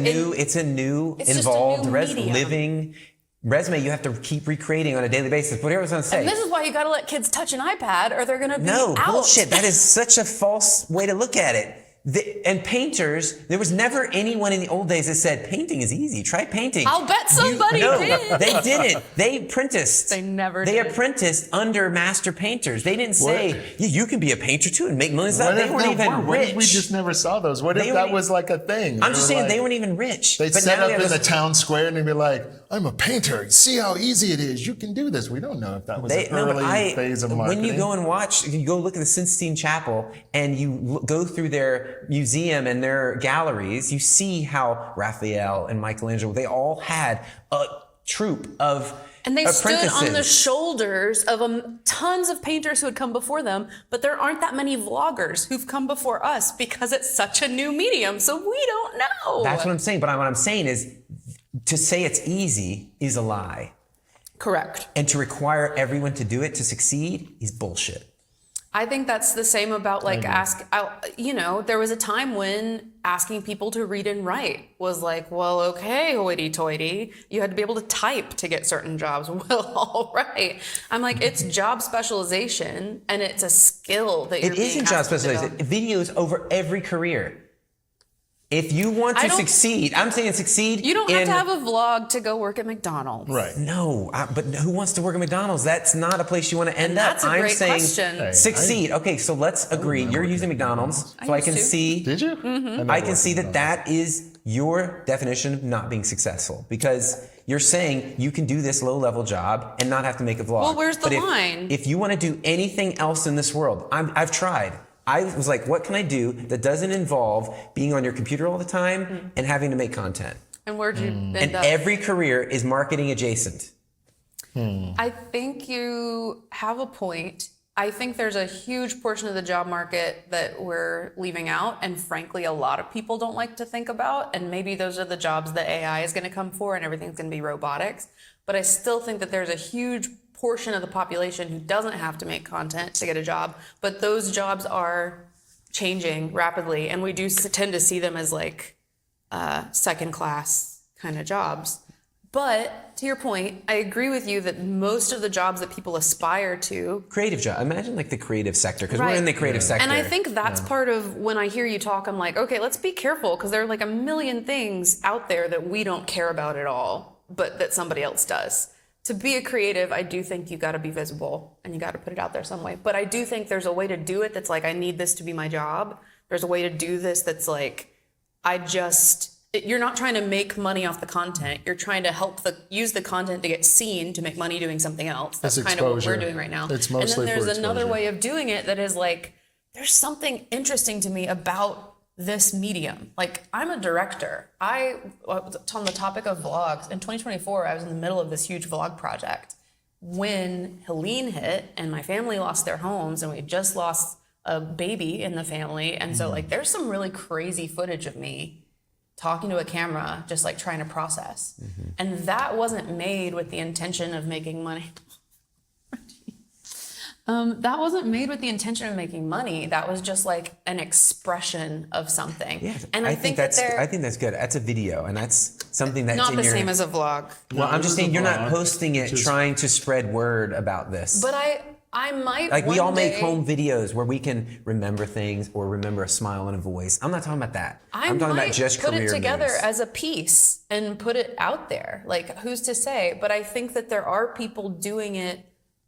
new involved living resume you have to keep recreating on a daily basis. Whatever I was going to say. And this is why you got to let kids touch an iPad or they're going to be out. Bullshit. That is such a false way to look at it. And painters, there was never anyone in the old days that said, painting is easy. Try painting. I'll bet somebody did. They didn't. They apprenticed. They never did. They did. apprenticed under master painters. They didn't say, you can be a painter too and make millions of dollars. They weren't even rich. What if we just never saw those? What if that was like a thing? I'm just saying they weren't even rich. They'd set up in the town square and they'd be like, I'm a painter. See how easy it is. You can do this. We don't know if that was an early phase of marketing. When you go and watch, you go look at the Sistine Chapel and you go through their museum and their galleries, you see how Raphael and Michelangelo, they all had a troupe of And they stood on the apprentices. shoulders of tons of painters who had come before them, but there aren't that many vloggers who've come before us because it's such a new medium, so we don't know. That's what I'm saying. But what I'm saying is, to say it's easy is a lie. Correct. And to require everyone to do it to succeed is bullshit. I think that's the same about like there was a time when asking people to read and write was like, well, okay, hoity-toity. You had to be able to type to get certain jobs. Well, all right. I'm like, it's job specialization and it's a skill that you're It being isn't job asked to specialization. develop. Videos over every career. If you want to succeed, I'm saying succeed. You don't have to have a vlog to go work at McDonald's. Right. No, but who wants to work at McDonald's? That's not a place you want to end up. That's a I'm great saying question. succeed. Okay, so let's agree. You're using McDonald's, so I can see. Did you? I can see that is your definition of not being successful, because you're saying you can do this low-level job and not have to make a vlog. Well, where's the But line? If you want to do anything else in this world, I've tried. I was like, what can I do that doesn't involve being on your computer all the time and having to make content? And where'd you end And up? every career is marketing adjacent. I think you have a point. I think there's a huge portion of the job market that we're leaving out, and frankly, a lot of people don't like to think about, and maybe those are the jobs that AI is going to come for and everything's going to be robotics. But I still think that there's a huge portion of the population who doesn't have to make content to get a job, but those jobs are changing rapidly, and we do tend to see them as like second class kind of jobs. But to your point, I agree with you that most of the jobs that people aspire to, Creative job. Imagine like the creative sector, because we're Right. in the creative sector. and I think that's part of when I hear you talk, I'm like, okay, let's be careful, because there are like a million things out there that we don't care about at all, but that somebody else does. To be a creative, I do think you got to be visible and you got to put it out there some way. But I do think there's a way to do it that's like, I need this to be my job. There's a way to do this that's like, you're not trying to make money off the content. You're trying to use the content to get seen to make money doing something else. That's It's kind of what exposure. we're doing right now. It's and mostly then for there's another exposure. way of doing it that is like, there's something interesting to me about this medium. Like, I'm a director. On the topic of vlogs, in 2024, I was in the middle of this huge vlog project when Helene hit and my family lost their homes, and we had just lost a baby in the family. And so like, there's some really crazy footage of me talking to a camera, just like trying to process. And that wasn't made with the intention of making money. That wasn't made with the intention of making money. That was just like an expression of something. Yeah, And I think that's that I think that's good. That's a video, and that's something that's not in the your. same as a vlog. Well, I'm just saying you're not vlog. posting it Just- trying to spread word about this. But I might Like we one all make day- home videos where we can remember things or remember a smile and a voice. I'm not talking about that. I'm talking might about just put career it together moves. as a piece and put it out there. Like, who's to say? But I think that there are people doing it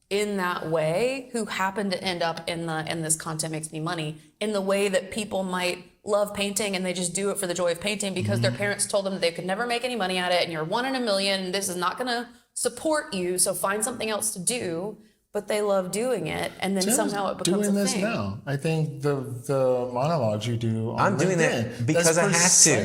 in that way who happen to end up in this content makes me money in the way that people might love painting and they just do it for the joy of painting because their parents told them they could never make any money at it, and you're 1 in a million, and this is not going to support you, so find something else to do. But they love doing it, and then Tim's somehow it becomes doing a this thing. now. I think the monologues you do on I'm doing that LinkedIn, because that's I have to.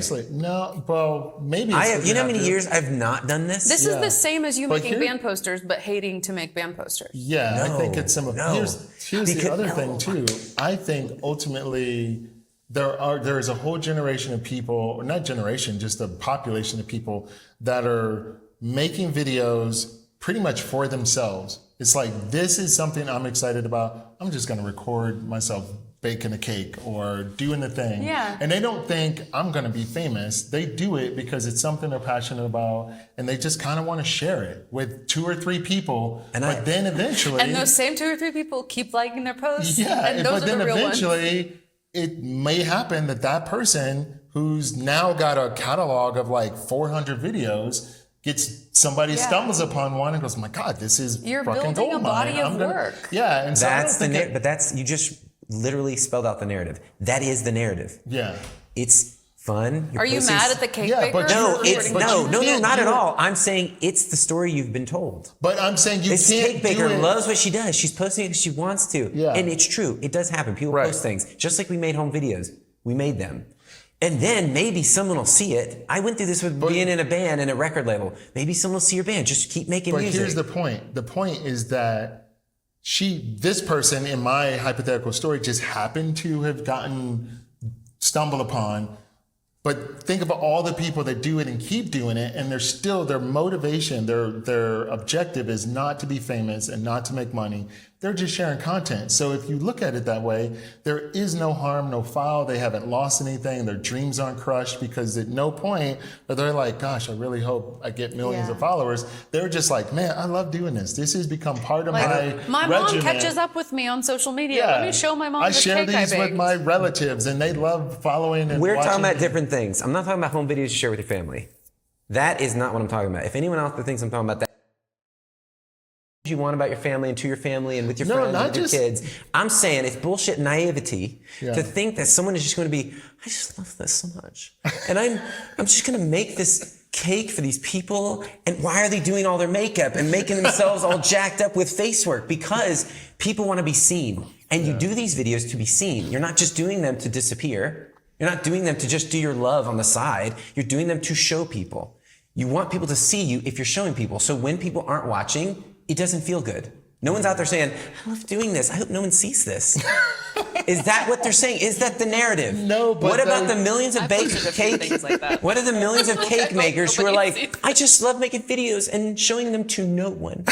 precisely- No, well, maybe it's I because have, you know how many have to. years I've not done this? This is the same as you But making here- band posters, but hating to make band posters. Yeah, I think it's similar. No. Here's the Because- other no. thing too. I think ultimately there is a whole generation of people, or not generation, just a population of people that are making videos pretty much for themselves. It's like, this is something I'm excited about. I'm just going to record myself baking a cake or doing the thing. Yeah. And they don't think I'm going to be famous. They do it because it's something they're passionate about, and they just kind of want to share it with 2 or 3 people. But then eventually, And those same 2 or 3 people keep liking their posts. yeah, and those but are then the real ones. eventually it may happen that person who's now got a catalog of like 400 videos stumbles upon one and goes, my God, this is You're fucking building gold a body mine. of work. Yeah, and so That's the I don't think but you just literally spelled out the narrative. That is the narrative. yeah. It's fun. You're Are you posting mad at the cake Yeah, baker? but No, But it's you no, can't not do at it. all. I'm saying it's the story you've been told. But I'm saying you This can't cake baker do it. loves what she does. She's posting it because she wants to. Yeah. And it's true. It does happen. People Right. post things. Just like we made home videos. We made them. And then maybe someone will see it. I went through this with being in a band and a record label. Maybe someone will see your band. Just keep making music. But here's the point. The point is that this person in my hypothetical story just happened to have stumbled upon. But think about all the people that do it and keep doing it, and their motivation, their objective is not to be famous and not to make money. They're just sharing content. So if you look at it that way, there is no harm, no foul. They haven't lost anything. Their dreams aren't crushed, because at no point are they like, gosh, I really hope I get millions of followers. They're just like, man, I love doing this. This has become part of my mom regimen. catches up with me on social media. Let me show my mom I the share cake I these with baked. my relatives, and they love following and We're watching talking about me. different things. I'm not talking about home videos you share with your family. That is not what I'm talking about. If anyone out there thinks I'm talking about that, you want about your family and to your family and with your friends and with your kids. I'm saying it's bullshit naivety to think that someone is just going to be, I just love this so much. And I'm just going to make this cake for these people. And why are they doing all their makeup and making themselves all jacked up with face work? Because people want to be seen. And you do these videos to be seen. You're not just doing them to disappear. You're not doing them to just do your love on the side. You're doing them to show people. You want people to see you if you're showing people. So when people aren't watching, it doesn't feel good. No one's out there saying, I love doing this. I hope no one sees this. Is that what they're saying? Is that the narrative? No, but what about the millions of baked cake? Things like that. What are the millions of cake makers who are like, I just love making videos and showing them to no one?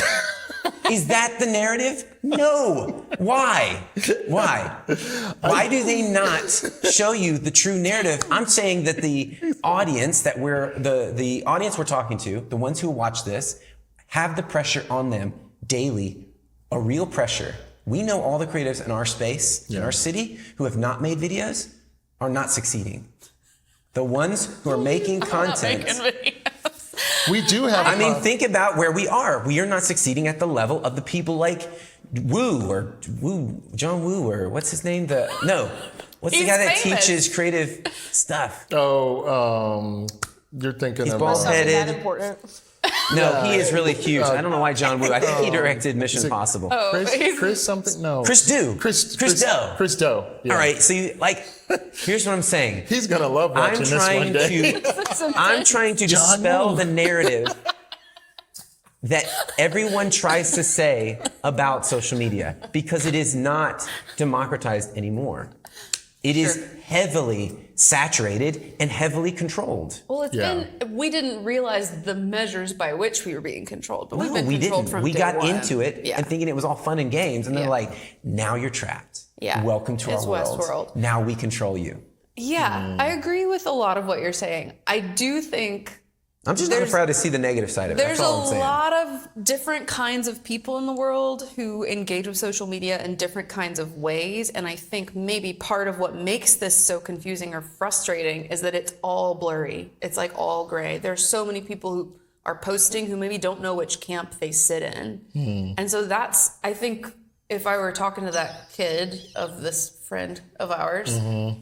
Is that the narrative? No. Why? Why do they not show you the true narrative? I'm saying that the audience that the audience we're talking to, the ones who watch this, have the pressure on them daily, a real pressure. We know all the creatives in our space, in our city, who have not made videos are not succeeding. The ones who are making content. We do have. I mean, think about where we are. We are not succeeding at the level of the people like John Woo, or what's his name? What's the guy that teaches creative stuff? You're thinking He's of bald-headed. That important. No, he is really huge. I don't know why John Woo. I think he directed Mission Impossible. Chris something? No. Chris Doe. Chris Doe. Chris Doe. Yeah. All right. So here's what I'm saying. He's gonna love watching this one day. I'm trying to dispel the narrative that everyone tries to say about social media, because it is not democratized anymore. It is heavily saturated and heavily controlled. Well, we didn't realize the measures by which we were being controlled, but we've been we controlled didn't. from We day got one. into it and thinking it was all fun and games, and they're like, now you're trapped. Yeah. Welcome to It's our world. Westworld. Now we control you. Yeah, I agree with a lot of what you're saying. I do think I'm just not proud to see the negative side of it. there's That's all I'm a saying. lot of different kinds of people in the world who engage with social media in different kinds of ways. And I think maybe part of what makes this so confusing or frustrating is that it's all blurry. It's like all gray. There's so many people who are posting who maybe don't know which camp they sit in. And so that's, I think, if I were talking to that kid of this friend of ours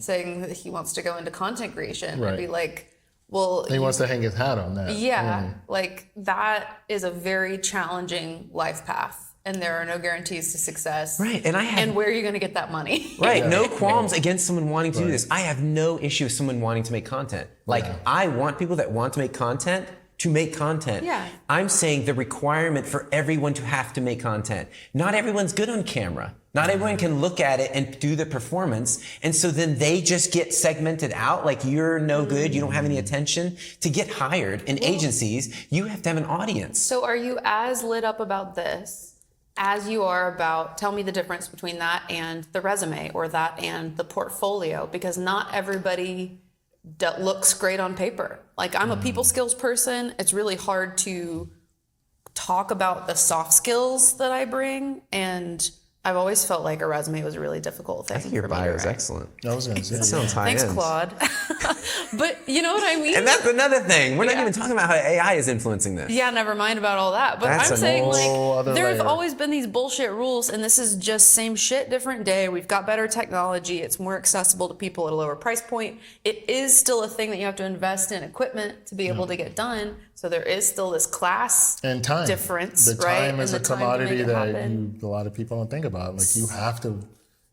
saying that he wants to go into content creation, I'd be like, well, He wants to hang his hat on that. yeah, like that is a very challenging life path, and there are no guarantees to success. Right, and where are you going to get that money? Right, no qualms against someone wanting to do this. I have no issue with someone wanting to make content. Like, I want people that want to make content to make content. Yeah. I'm saying the requirement for everyone to have to make content. Not everyone's good on camera. Not everyone can look at it and do the performance. And so then they just get segmented out, like you're no good, you don't have any attention. To get hired in agencies, you have to have an audience. So are you as lit up about this as you are about, tell me the difference between that and the resume, or that and the portfolio? Because not everybody looks great on paper. Like, I'm a people skills person. It's really hard to talk about the soft skills that I bring, and I've always felt like a resume was a really difficult thing. I think your for me to bio is write. excellent. I was gonna say. It sounds high Thanks, end. Claude. But you know what I mean? And that's another thing. We're not even talking about how AI is influencing this. Yeah, never mind about all that. But That's I'm a saying, whole other like, there have layer. always been these bullshit rules, and this is just same shit, different day. We've got better technology. It's more accessible to people at a lower price point. It is still a thing that you have to invest in equipment to be able to get done. So there is still this class And time. difference, The right? time is a And the time to commodity make it that happen. a lot of people don't think about. Like, you have to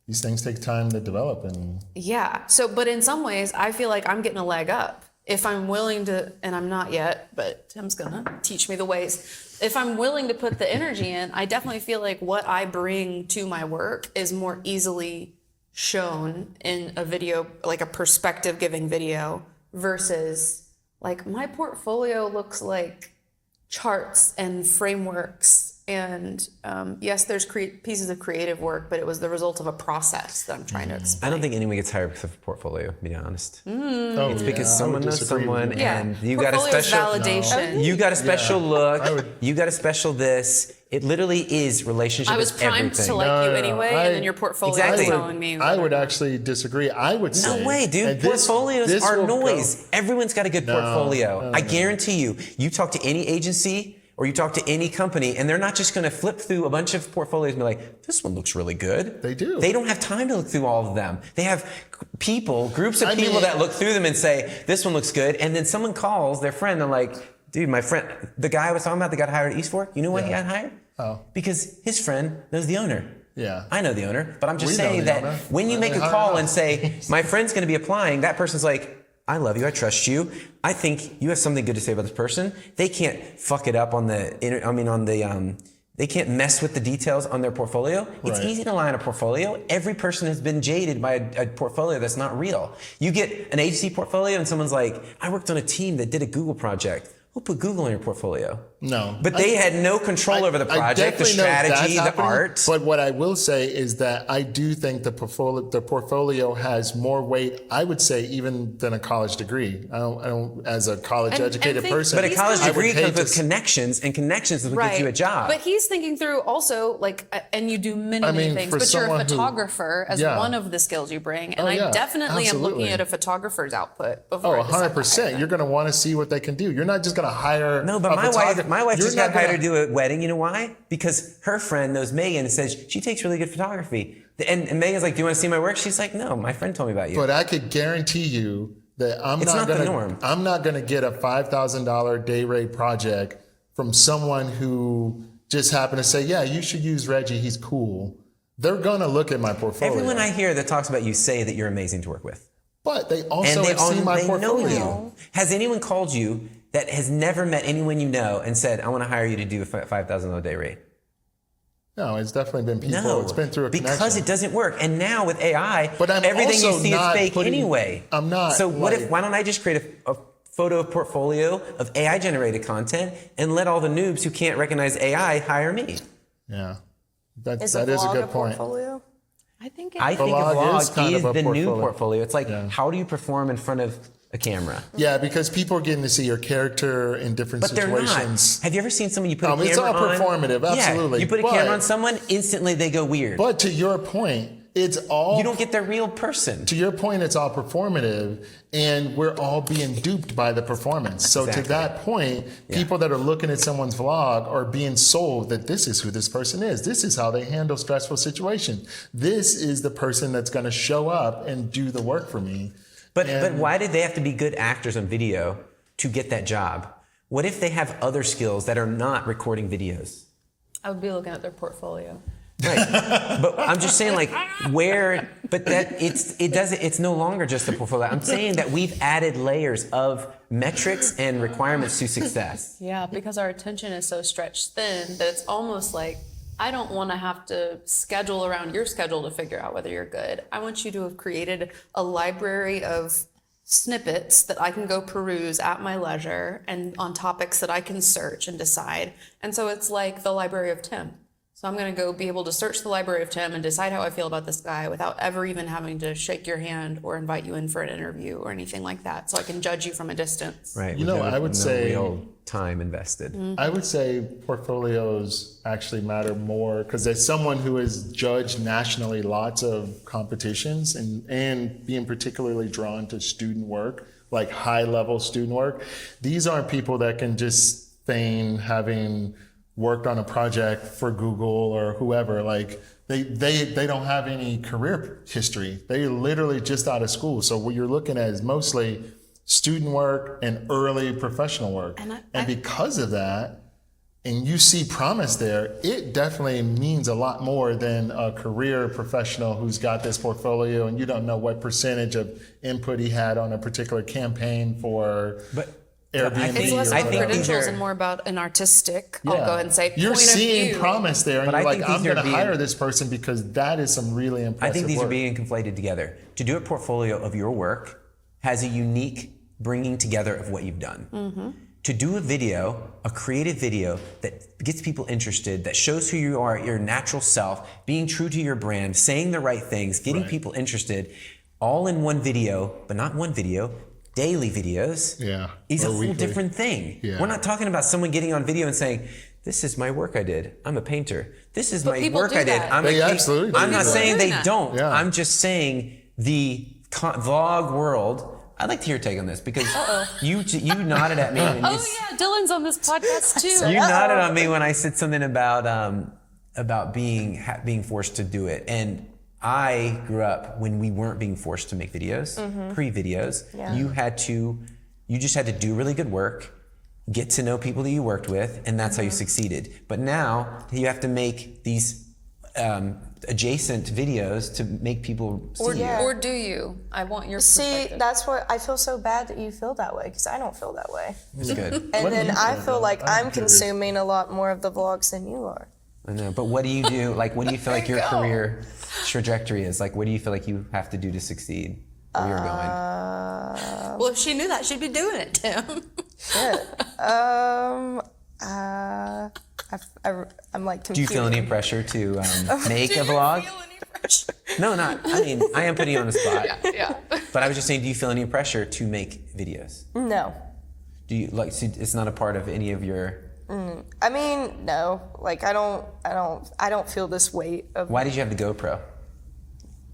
these things take time to develop. And Yeah. So, but in some ways, I feel like I'm getting a leg up if I'm willing to, and I'm not yet, but Tim's gonna teach me the ways. If I'm willing to put the energy in, I definitely feel like what I bring to my work is more easily shown in a video, like a perspective giving video, versus like my portfolio looks like charts and frameworks. And yes, there's pieces of creative work, but it was the result of a process that I'm trying to explain. I don't think anyone gets hired because of a portfolio, to be honest. oh, It's because I someone would knows disagree with someone you. and you got a Portfolio's special validation. You got a special I look. would- You got a special this. It literally is relationship. I was is primed everything. to like No, you no, anyway, I- and then your portfolio Exactly. is telling me. I would actually disagree. I would say. No way, dude. and this- Portfolios this are will go- noise. Everyone's got a good portfolio. no, I no. guarantee you. You talk to any agency or you talk to any company, and they're not just going to flip through a bunch of portfolios and be like, "This one looks really good." They do. They don't have time to look through all of them. They have groups of I people mean- that look through them and say, "This one looks good," and then someone calls their friend. They're like, "Dude, my friend, the guy I was talking about that got hired at East Fork. You know why he Yeah. got hired? Oh. Because his friend knows the owner." Yeah. I know the owner, but I'm just We know saying the that owner. when you I make a mean, call how- and say, my friend's going to be applying, that person's like, I love you, I trust you. I think you have something good to say about this person. They can't fuck it up on they can't mess with the details on their portfolio. It's Right. easy to lie on a portfolio. Every person has been jaded by a portfolio that's not real. You get an agency portfolio and someone's like, I worked on a team that did a Google project. Who put Google in your portfolio? No. But they had no control over the I project, the definitely know that's strategy, the happening, art. But what I will say is that I do think the portfolio has more weight, I would say, even than a college degree. I don't as a college And educated think- person. But a college I would degree hate comes to with connections, and connections is what gets you a job. But he's thinking through also, like, and you do many, I many mean, things, for but you're a someone who- photographer as Yeah. one of the skills you bring. And Oh, I yeah, definitely am looking absolutely. at a photographer's output Oh, before I decide to hire 100%. them. You're going to want to see what they can do. You're not just going to hire No, but a my photographer. wife You're just not got hired gonna- to do a wedding. You know why? Because her friend knows Megan and says she takes really good photography. And Megan's like, "Do you want to see my work?" She's like, "No, my friend told me about you." But I could guarantee you that It's not the norm. I'm not going to get a $5,000 day rate project from someone who just happened to say, "Yeah, you should use Reggie. He's cool." They're going to look at my portfolio. Everyone I hear that talks about you say that you're amazing to work with, But they and also have seen my they know portfolio. you. Has anyone called you that has never met anyone you know and said, "I want to hire you to do a $5,000 day rate"? No, it's definitely been people. No, It's been through a because connection. it doesn't work. And now with AI, But I'm everything you also see is not fake putting- anyway. I'm not, So what if? like- Why don't I just create a photo portfolio of AI generated content and let all the noobs who can't recognize AI hire me? Yeah, that Is is a a vlog good point. portfolio? I think I think a Vlog vlog is kind is of a the new portfolio. portfolio. It's like, Yeah. how do you perform in front of a camera? Yeah, because people are getting to see your character in different But they're situations. not. Have you ever seen someone you put a camera It's all on? performative, absolutely. Yeah, you put a But- camera on someone, instantly they go weird. But to your point, it's all You don't get their real person. to your point, it's all performative, and we're all being duped by the performance. So Exactly. to that point, people that are looking at someone's vlog are being sold that this is who this person is. This is how they handle stressful situations. This is the person that's going to show up and do the work for me. But And- why did they have to be good actors on video to get that job? What if they have other skills that are not recording videos? I would be looking at their portfolio. Right. But I'm just saying, like, it's no longer just a portfolio. I'm saying that we've added layers of metrics and requirements to success. Yeah, because our attention is so stretched thin that it's almost like I don't want to have to schedule around your schedule to figure out whether you're good. I want you to have created a library of snippets that I can go peruse at my leisure and on topics that I can search and decide. And so it's like the library of Tim. So I'm going to go be able to search the library of Tim and decide how I feel about this guy without ever even having to shake your hand or invite you in for an interview or anything like that. So I can judge you from a distance. Right. You know, I would say- real time invested. I would say portfolios actually matter more because as someone who has judged nationally lots of competitions and being particularly drawn to student work, like high level student work, these aren't people that can just feign having worked on a project for Google or whoever. Like they don't have any career history. They're literally just out of school. So what you're looking at is mostly student work and early professional work. And And because of that, and you see promise there, it definitely means a lot more than a career professional who's got this portfolio and you don't know what percentage of input he had on a particular campaign for Airbnb. It's less or about whatever. credentials and more about an artistic, I'll go ahead and say, you're point seeing of view. promise there, and But you're I like, think I'm these are going to being- hire this person because that is some really impressive I think these work. are being conflated together. To do a portfolio of your work has a unique bringing together of what you've done. Mm-hmm. To do a video, a creative video that gets people interested, that shows who you are, your natural self, being true to your brand, saying the right things, getting people interested, all in one video, but not one video, daily videos, is a or whole weekly. different thing. Yeah. We're not talking about someone getting on video and saying, this is my work I did. I'm a painter. This is my people work do I did. that. I'm They a absolutely do I'm not that. saying they Yeah. don't. Yeah. I'm just saying the vlog world. I'd like to hear your take on this because you nodded at me. And Oh yeah, Dylan's on this podcast too. you nodded on me when I said something about being forced to do it. And I grew up when we weren't being forced to make videos, pre-videos. Yeah. You just had to do really good work, get to know people that you worked with, and that's how you succeeded. But now you have to make these adjacent videos to make people see you. Or do you? I want your See, perspective. that's what I feel so bad that you feel that way because I don't feel that way. It's good. And What do then you I feel, feel though? like I'm I'm curious. consuming a lot more of the vlogs than you are. I know, but what do you do? Like, what do you feel like your career trajectory is? Like, what do you feel like you have to do to succeed where you're going? Well, if she knew that, she'd be doing it, Tim. I'm like Do you computing. feel any pressure to make a vlog? No, not. I mean, I am putting you on the spot. Yeah. But I was just saying, do you feel any pressure to make videos? No. Do you like? So it's not a part of any of your. I mean, no. Like I don't feel this weight of Why did you have the GoPro?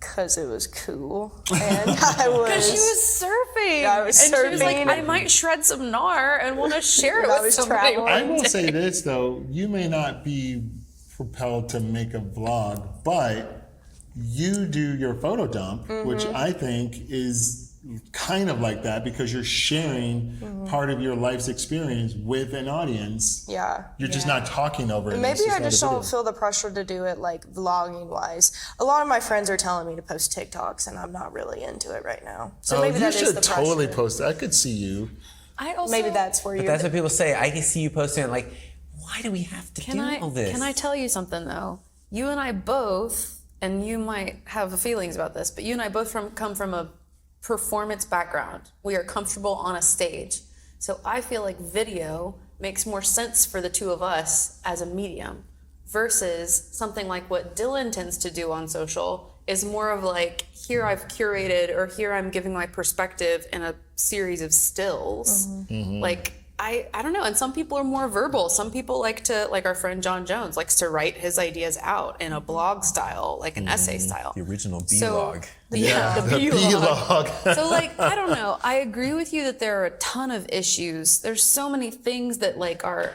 because it was cool and I was. Because she was surfing. I was and she was like, surfing. I might shred some gnar and want to share it I with was somebody. traveling. I will say this though, you may not be propelled to make a vlog, but you do your photo dump, which I think is kind of like that because you're sharing part of your life's experience with an audience. Yeah. You're just not talking over it. Maybe It's I not a just don't video. feel the pressure to do it like vlogging wise. A lot of my friends are telling me to post TikToks and I'm not really into it right now. So maybe you that is should the totally pressure. post it. I could see you. I also, Maybe that's where But you. that's what people say. I can see you posting it like, why do we have to Can do I all this? can I tell you something though? You and I both, and you might have feelings about this, but you and I both come from a performance background. We are comfortable on a stage. So I feel like video makes more sense for the two of us as a medium versus something like what Dylan tends to do on social is more of like, here I've curated or here I'm giving my perspective in a series of stills. Like, I don't know. And some people are more verbal. Some people like to, like our friend John Jones likes to write his ideas out in a blog style, like an essay style. The original So- B-log. Yeah, the The B-log. vlog. So like, I don't know. I agree with you that there are a ton of issues. There's so many things that like are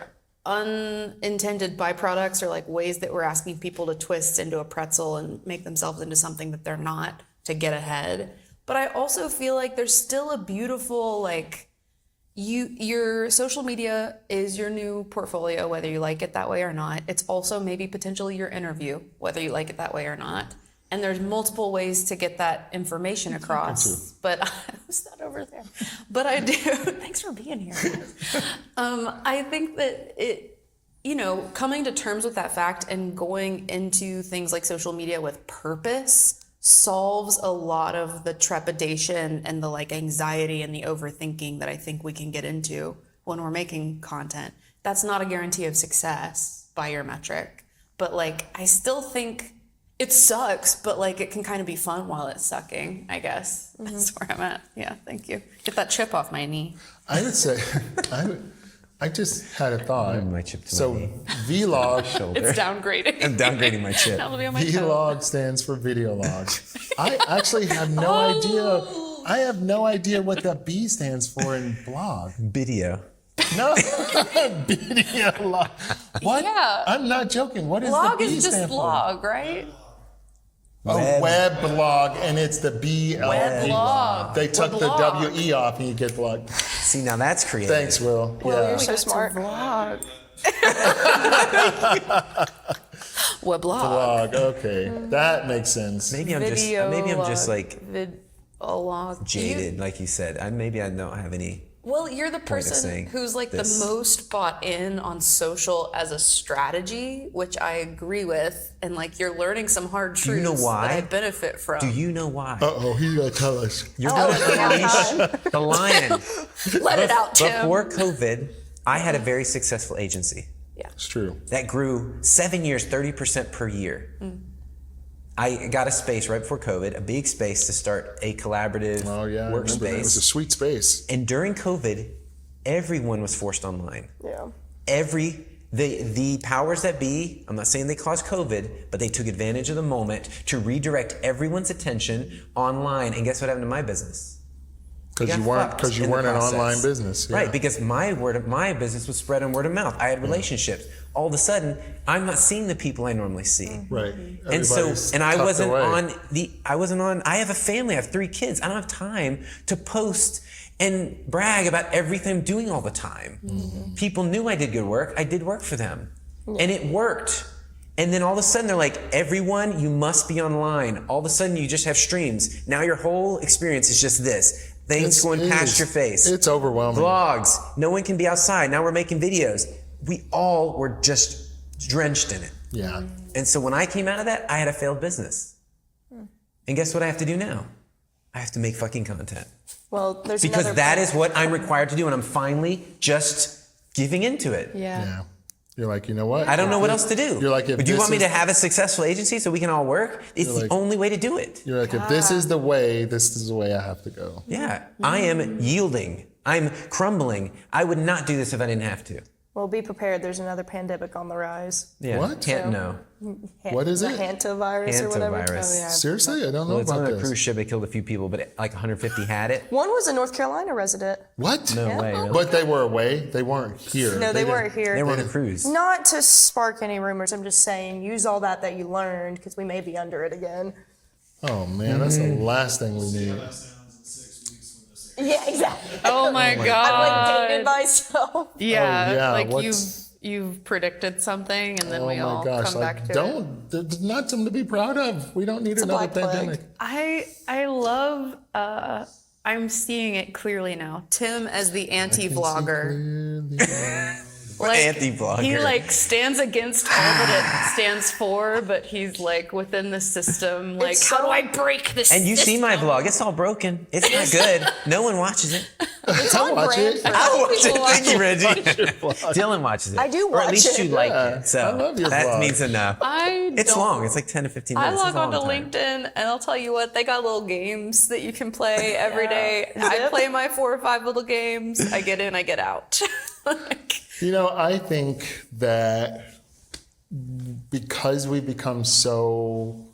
unintended byproducts or like ways that we're asking people to twist into a pretzel and make themselves into something that they're not to get ahead. But I also feel like there's still a beautiful like your social media is your new portfolio, whether you like it that way or not. It's also maybe potentially your interview, whether you like it that way or not. And there's multiple ways to get that information across. But I'm not over there. But I do. Thanks for being here. I think that it, coming to terms with that fact and going into things like social media with purpose solves a lot of the trepidation and the like anxiety and the overthinking that I think we can get into when we're making content. That's not a guarantee of success by your metric, but like I still think it sucks, but like it can kind of be fun while it's sucking, I guess. That's where I'm at. Yeah, thank you. Get that chip off my knee. I would say, I just had a thought. My chip to So my knee. vlog, It's downgrading. I'm downgrading my chip. That'll be on my toe. vlog stands for video log. I actually have no idea. I have no idea what the B stands for in blog. Video. No, video log. What? Yeah. I'm not joking. What is Blog the B is just stand blog, right? for? A web blog, and it's the B. Web blog. They took Web the blog. WE off, and you get blog. See, now that's creative. Thanks, Will. Well, you're so smart. Vlog. What blog? Blog. Okay, that makes sense. Maybe I'm just like Vlog. jaded, like you said. Maybe I don't have any. Well, you're the of person saying who's like this. the most bought in on social as a strategy, which I agree with, and like you're learning some hard Do truths you know why? that I benefit from. Do you know why? Uh-oh, he's gonna tell us. You're gonna unleash the lion. Let it out, Tim. Before COVID, I had a very successful agency It's true. that grew 7 years, 30% per year. I got a space right before COVID, a big space to start a collaborative Oh yeah, I remember that. It was a workspace. sweet space. And during COVID, everyone was forced online. Yeah. The powers that be, I'm not saying they caused COVID, but they took advantage of the moment to redirect everyone's attention online. And guess what happened to my business? Because you weren't an online business. Yeah. Right, because my business was spread on word of mouth. I had relationships. All of a sudden, I'm not seeing the people I normally see. Right. And so, Everybody's and I tucked wasn't away. I have a family, I have 3 kids. I don't have time to post and brag about everything I'm doing all the time. People knew I did good work. I did work for them. And it worked. And then all of a sudden they're like, everyone, you must be online. All of a sudden you just have streams. Now your whole experience is just this. Things going past your face. It's overwhelming. Vlogs. No one can be outside. Now we're making videos. We all were just drenched in it. Yeah. And so when I came out of that, I had a failed business. And guess what I have to do now? I have to make fucking content. Well, there's Because another that point. is what I'm required to do, and I'm finally just giving into it. Yeah. You're like, you know what? I don't know what else to do. You're like, if but do you this want me is- to have a successful agency so we can all work? It's You're the like- only way to do it. You're like, if this is the way, this is the way I have to go. Yeah, I am yielding. I'm crumbling. I would not do this if I didn't have to. Well, be prepared. There's another pandemic on the rise. Yeah. What? Can't know. What is the it? Hantavirus or whatever. Hantavirus. Oh, yeah. Seriously? I don't know Well, it's about on a this. cruise ship. It killed a few people, but like 150 had it. One was a North Carolina resident. What? No way. Really? But they were away. They weren't here. No, they weren't here. They were on a cruise. Not to spark any rumors. I'm just saying, use all that you learned because we may be under it again. Oh man, that's the last thing we need. Yeah, exactly. Oh my I'm god. like dated myself. Yeah, yeah, like what's- you've predicted something and then Oh we my all gosh! come back to it. There's not something to be proud of. We don't need a another black plague. pandemic. I love I'm seeing it clearly now. Tim as the anti-vlogger. Like, Anti-vlogger. He like stands against all that it stands for, but he's like within the system. Like, It's how so- do I break this? And you see system? my vlog. It's all broken. It's not good. No one watches it. It's I'll on watch brand it. for I watch it. people watch Thank you, Reggie. Dylan watches it. I do Or at watch least it. you like Yeah, it. So I love your that vlog. means enough. It's don't- long. It's like 10 to 15 I minutes. log It's a long onto time. LinkedIn and I'll tell you what, they got little games that you can play every day. I Yep. play my 4 or 5 little games. I get in, I get out. Like, You know, I think that because we become so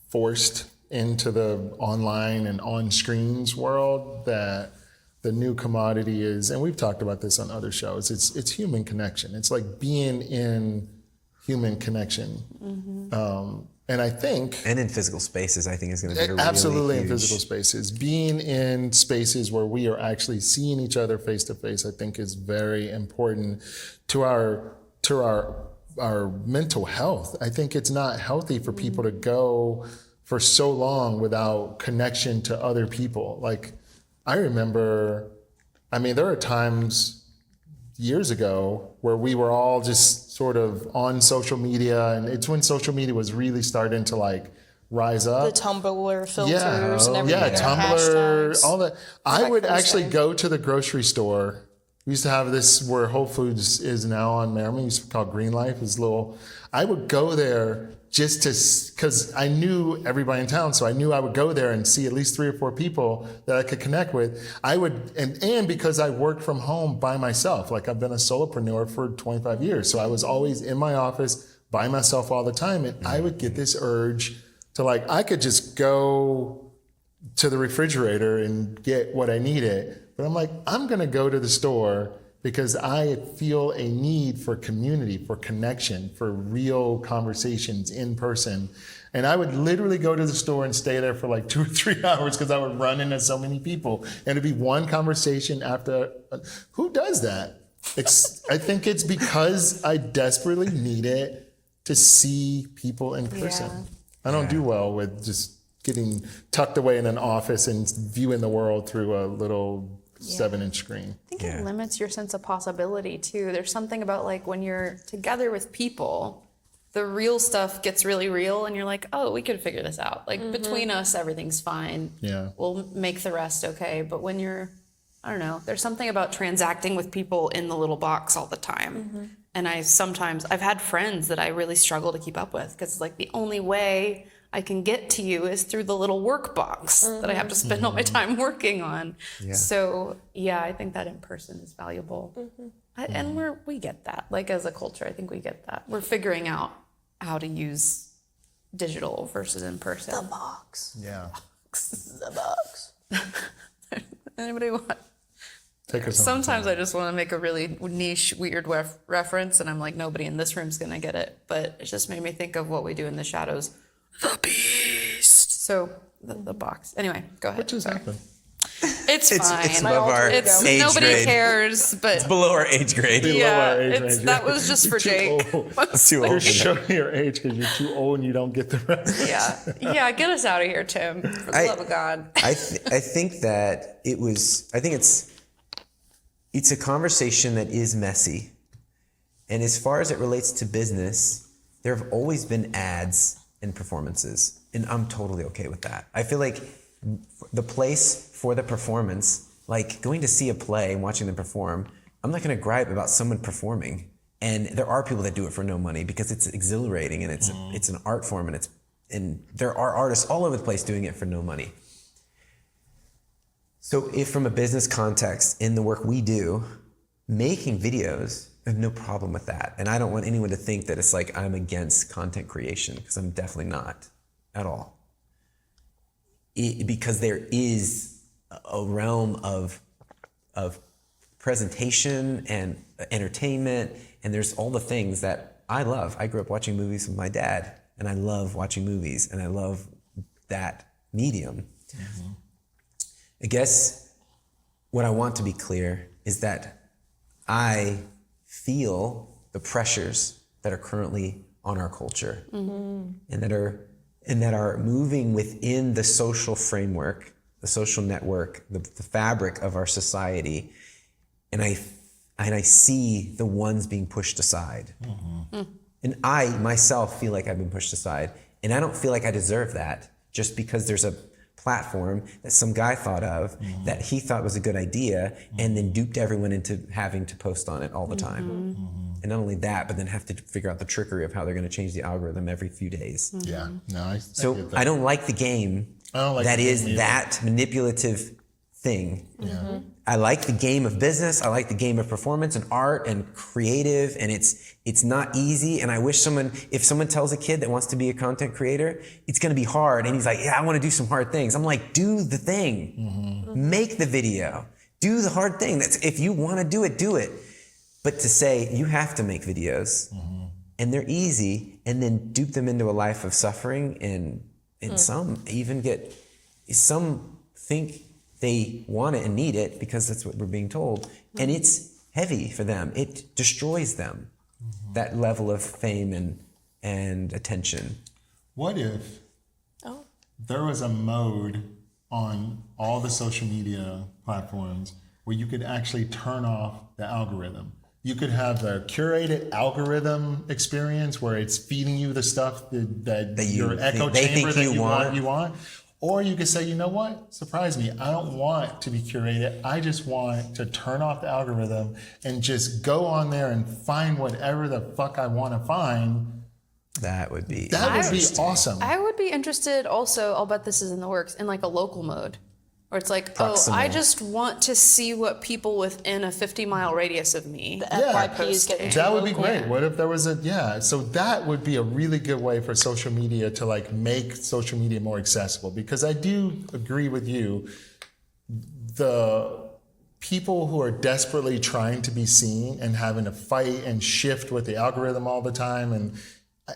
forced into the online and on screens world, that the new commodity is, and we've talked about this on other shows, it's human connection. It's like being in human connection. And I think And in physical spaces, I think is going to be really absolutely in huge. physical spaces. Being in spaces where we are actually seeing each other face to face, I think is very important to our mental health. I think it's not healthy for people to go for so long without connection to other people. Like, I remember, there are times years ago where we were all just sort of on social media, and it's when social media was really starting to like rise up. The Tumblr filters and everything. Yeah, and Tumblr, hashtags. all that. I Black would actually Thursday. go to the grocery store. We used to have this where Whole Foods is now on Merriman. Used to call Green Life. I would go there just because I knew everybody in town, so I knew I would go there and see at least 3 or 4 people that I could connect with. I would, and because I worked from home by myself, like I've been a solopreneur for 25 years, so I was always in my office by myself all the time, and I would get this urge to I could just go to the refrigerator and get what I needed, but I'm like, I'm gonna go to the store because I feel a need for community, for connection, for real conversations in person. And I would literally go to the store and stay there for like 2 or 3 hours because I would run into so many people. And it'd be one conversation after. Who does that? I think it's because I desperately need it to see people in person. Yeah. I don't do well with just getting tucked away in an office and viewing the world through a little 7-inch screen. I think it limits your sense of possibility too. There's something about like when you're together with people, the real stuff gets really real and you're like, oh, we could figure this out. Like between us, everything's fine. Yeah. We'll make the rest okay. But when you're, I don't know, there's something about transacting with people in the little box all the time. And I've had friends that I really struggle to keep up with because it's like the only way I can get to you is through the little work box that I have to spend all my time working on. Yeah. So yeah, I think that in person is valuable. And we get that. Like as a culture, I think we get that. We're figuring out how to use digital versus in person. The box. Yeah. The box. Anybody want? Take us Sometimes I just want to make a really niche, weird reference, and I'm like, nobody in this room's gonna get it. But it just made me think of what we do in the shadows. The beast. So the box. Anyway, go ahead. What just happened? It's fine. It's above our It's age nobody grade. cares, but It's below our age grade. yeah, our age range, that was just for Jake. It's too old. You're showing your age because you're too old and you don't get the rest. Yeah, get us out of here, Tim. For the love of God. I think that it's a conversation that is messy. And as far as it relates to business, there have always been ads and performances. And I'm totally okay with that. I feel like the place for the performance, like going to see a play and watching them perform, I'm not going to gripe about someone performing. And there are people that do it for no money because it's exhilarating and it's an art form and there are artists all over the place doing it for no money. So if from a business context in the work we do, making videos, I have no problem with that. And I don't want anyone to think that it's like I'm against content creation because I'm definitely not at all. Because there is a realm of presentation and entertainment, and there's all the things that I love. I grew up watching movies with my dad, and I love watching movies, and I love that medium. I guess what I want to be clear is that I feel the pressures that are currently on our culture and that are moving within the social framework, the social network, the fabric of our society, and I see the ones being pushed aside. And I myself feel like I've been pushed aside, and I don't feel like I deserve that just because there's a platform that some guy thought of that he thought was a good idea and then duped everyone into having to post on it all the time. And not only that, but then have to figure out the trickery of how they're going to change the algorithm every few days. Yeah, no, I So get that. I don't like the game that is that manipulative thing. I like the game of business. I like the game of performance and art and creative, and it's not easy. And I wish if someone tells a kid that wants to be a content creator, it's going to be hard. And he's like, yeah, I want to do some hard things. I'm like, do the thing. Make the video. Do the hard thing. If you want to do it, do it. But to say you have to make videos and they're easy and then dupe them into a life of suffering and some think they want it and need it because that's what we're being told. And it's heavy for them. It destroys them, that level of fame and attention. What if there was a mode on all the social media platforms where you could actually turn off the algorithm? You could have a curated algorithm experience where it's feeding you the stuff that your echo chamber that you want. Or you could say, you know what? Surprise me. I don't want to be curated. I just want to turn off the algorithm and just go on there and find whatever the fuck I want to find. That would be awesome. I would be interested also, I'll bet this is in the works, in like a local mode. Where it's like, Proximal. I just want to see what people within a 50-mile radius of me. The FYP is getting That would be local. great. What if there was so that would be a really good way for social media to like make social media more accessible, because I do agree with you. The people who are desperately trying to be seen and having to fight and shift with the algorithm all the time, and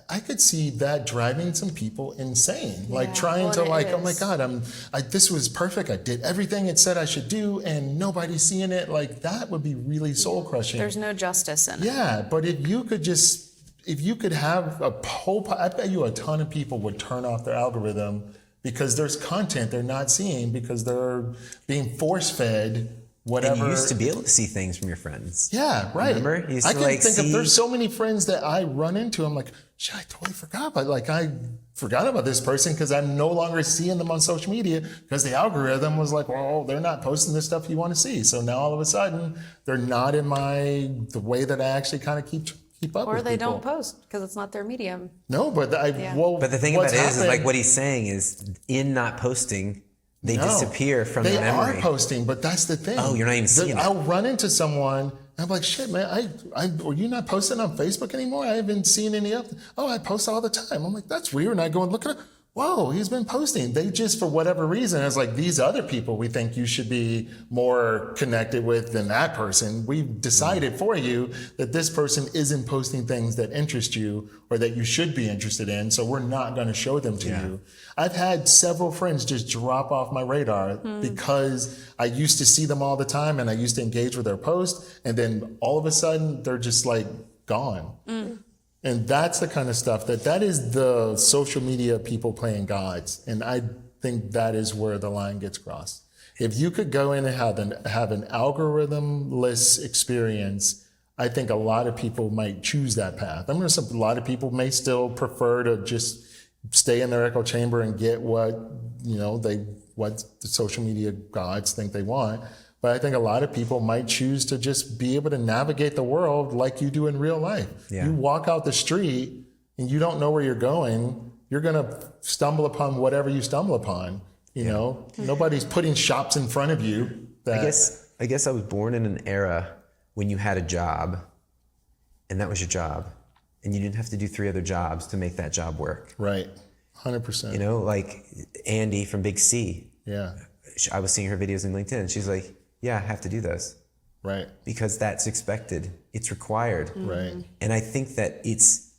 I could see that driving some people insane, like trying to oh my God, this was perfect. I did everything it said I should do and nobody's seeing it. Like that would be really soul crushing. There's no justice in it. Yeah, but if you could have a whole, I bet you a ton of people would turn off their algorithm because there's content they're not seeing because they're being force fed. Whatever. And you used to be able to see things from your friends. Yeah, right. Remember? You used I to, can think of there's so many friends that I run into. I'm like, shit, I totally forgot. But like, I forgot about this person because I'm no longer seeing them on social media because the algorithm was like, well, they're not posting the stuff you want to see. So now all of a sudden, they're not in the way that I actually kind of keep up Or with they people. don't post because it's not their medium. No, but But the thing about it is like what he's saying is in not posting, they disappear from the memory. They are posting, but that's the thing. Oh, you're not even seeing it. I'll run into someone, and I'm like, shit, man, are you not posting on Facebook anymore? I haven't seen any of them. Oh, I post all the time. I'm like, that's weird. And I go and look at it. Whoa, he's been posting. They just, for whatever reason, it's like these other people we think you should be more connected with than that person. We've decided for you that this person isn't posting things that interest you or that you should be interested in, so we're not going to show them to you. I've had several friends just drop off my radar because I used to see them all the time and I used to engage with their posts, and then all of a sudden they're just like gone. And that's the kind of stuff that is the social media people playing gods. And I think that is where the line gets crossed. If you could go in and have an algorithm-less experience, I think a lot of people might choose that path. I mean, a lot of people may still prefer to just stay in their echo chamber and get what the social media gods think they want. But I think a lot of people might choose to just be able to navigate the world like you do in real life. Yeah. You walk out the street and you don't know where you're going, you're going to stumble upon whatever you stumble upon. You know, nobody's putting shops in front of you. I guess I was born in an era when you had a job and that was your job and you didn't have to do 3 other jobs to make that job work. Right. 100%. You know, like Andy from Big C. Yeah. I was seeing her videos on LinkedIn and she's like, yeah, I have to do this. Right. Because that's expected. It's required. Right. And I think that it's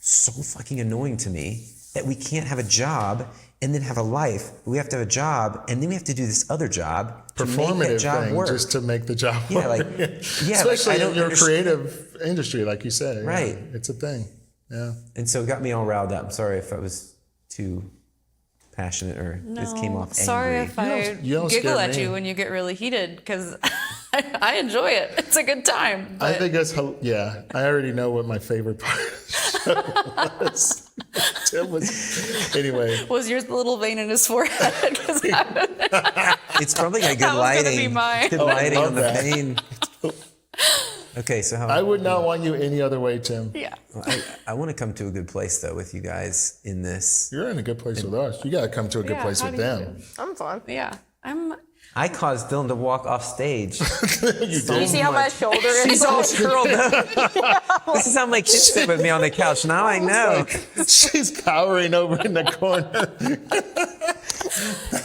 so fucking annoying to me that we can't have a job and then have a life. We have to have a job and then we have to do this other job to make that Performative job thing work. just to make the job work. Especially like, in your creative industry, like you said. Right. Yeah, it's a thing. Yeah. And so it got me all riled up. I'm sorry if I was too passionate or just came off angry. Sorry if I you don't giggle scare at me. you when you get really heated because I enjoy it. It's a good time. I But think that's, I already know what my favorite part of the show was. Tim was, anyway. was yours the little vein in his forehead? Because It's probably got good That was gonna lighting. be mine. Good Oh, I lighting love on the that. vein. Okay, so how I would not want you any other way, Tim. yeah. I want to come to a good place though with you guys in this. You're in a good place with us. You got to come to a good Yeah, place how with do you them. I'm fine. Yeah. I caused Dylan to walk off stage. You You see how my shoulder is? She's all curled up. This is how my kids sit with me on the couch. Now I know. She's cowering over in the corner.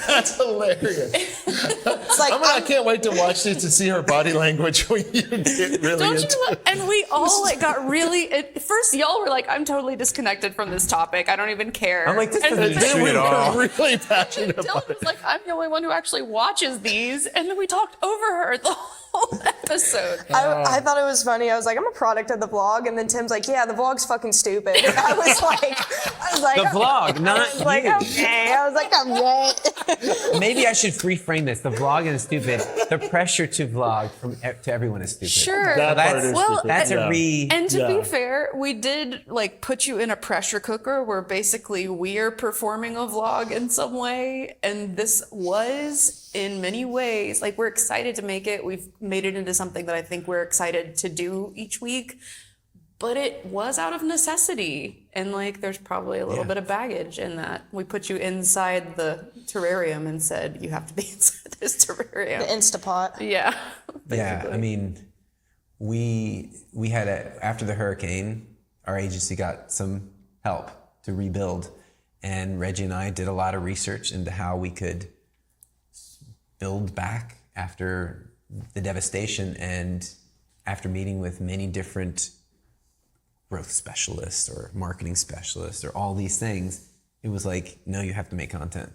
That's hilarious. It's like I can't wait to watch this to see her body language when you get really Don't into you? And we all got really. At first, y'all were like, "I'm totally disconnected from this topic. I don't even care." I'm like, this And doesn't then shoot at all. We're really passionate about Dylan was like, "I'm the only one who actually watches these," and then we talked over her the whole episode. I thought it was funny. I was like, I'm a product of the vlog, and then Tim's like, yeah, the vlog's fucking stupid. And I was like, The vlog, not I was like, you. okay. I was like, I'm right. Maybe I should reframe this. The vlog is stupid. The pressure to vlog to everyone is stupid. Sure. That That's- part is well, stupid. That's Yeah. a re. And to Yeah. be fair, we did like put you in a pressure cooker where basically we're performing a vlog in some way. And this was in many ways, like we're excited to make it. We've made it into something that I think we're excited to do each week. But it was out of necessity. And like there's probably a little bit of baggage in that. We put you inside the terrarium and said, you have to be inside this terrarium. The Instapot. Yeah. Yeah, I mean, we had after the hurricane, our agency got some help to rebuild, and Reggie and I did a lot of research into how we could build back after the devastation, and after meeting with many different growth specialist or marketing specialist or all these things. It was like, no, you have to make content.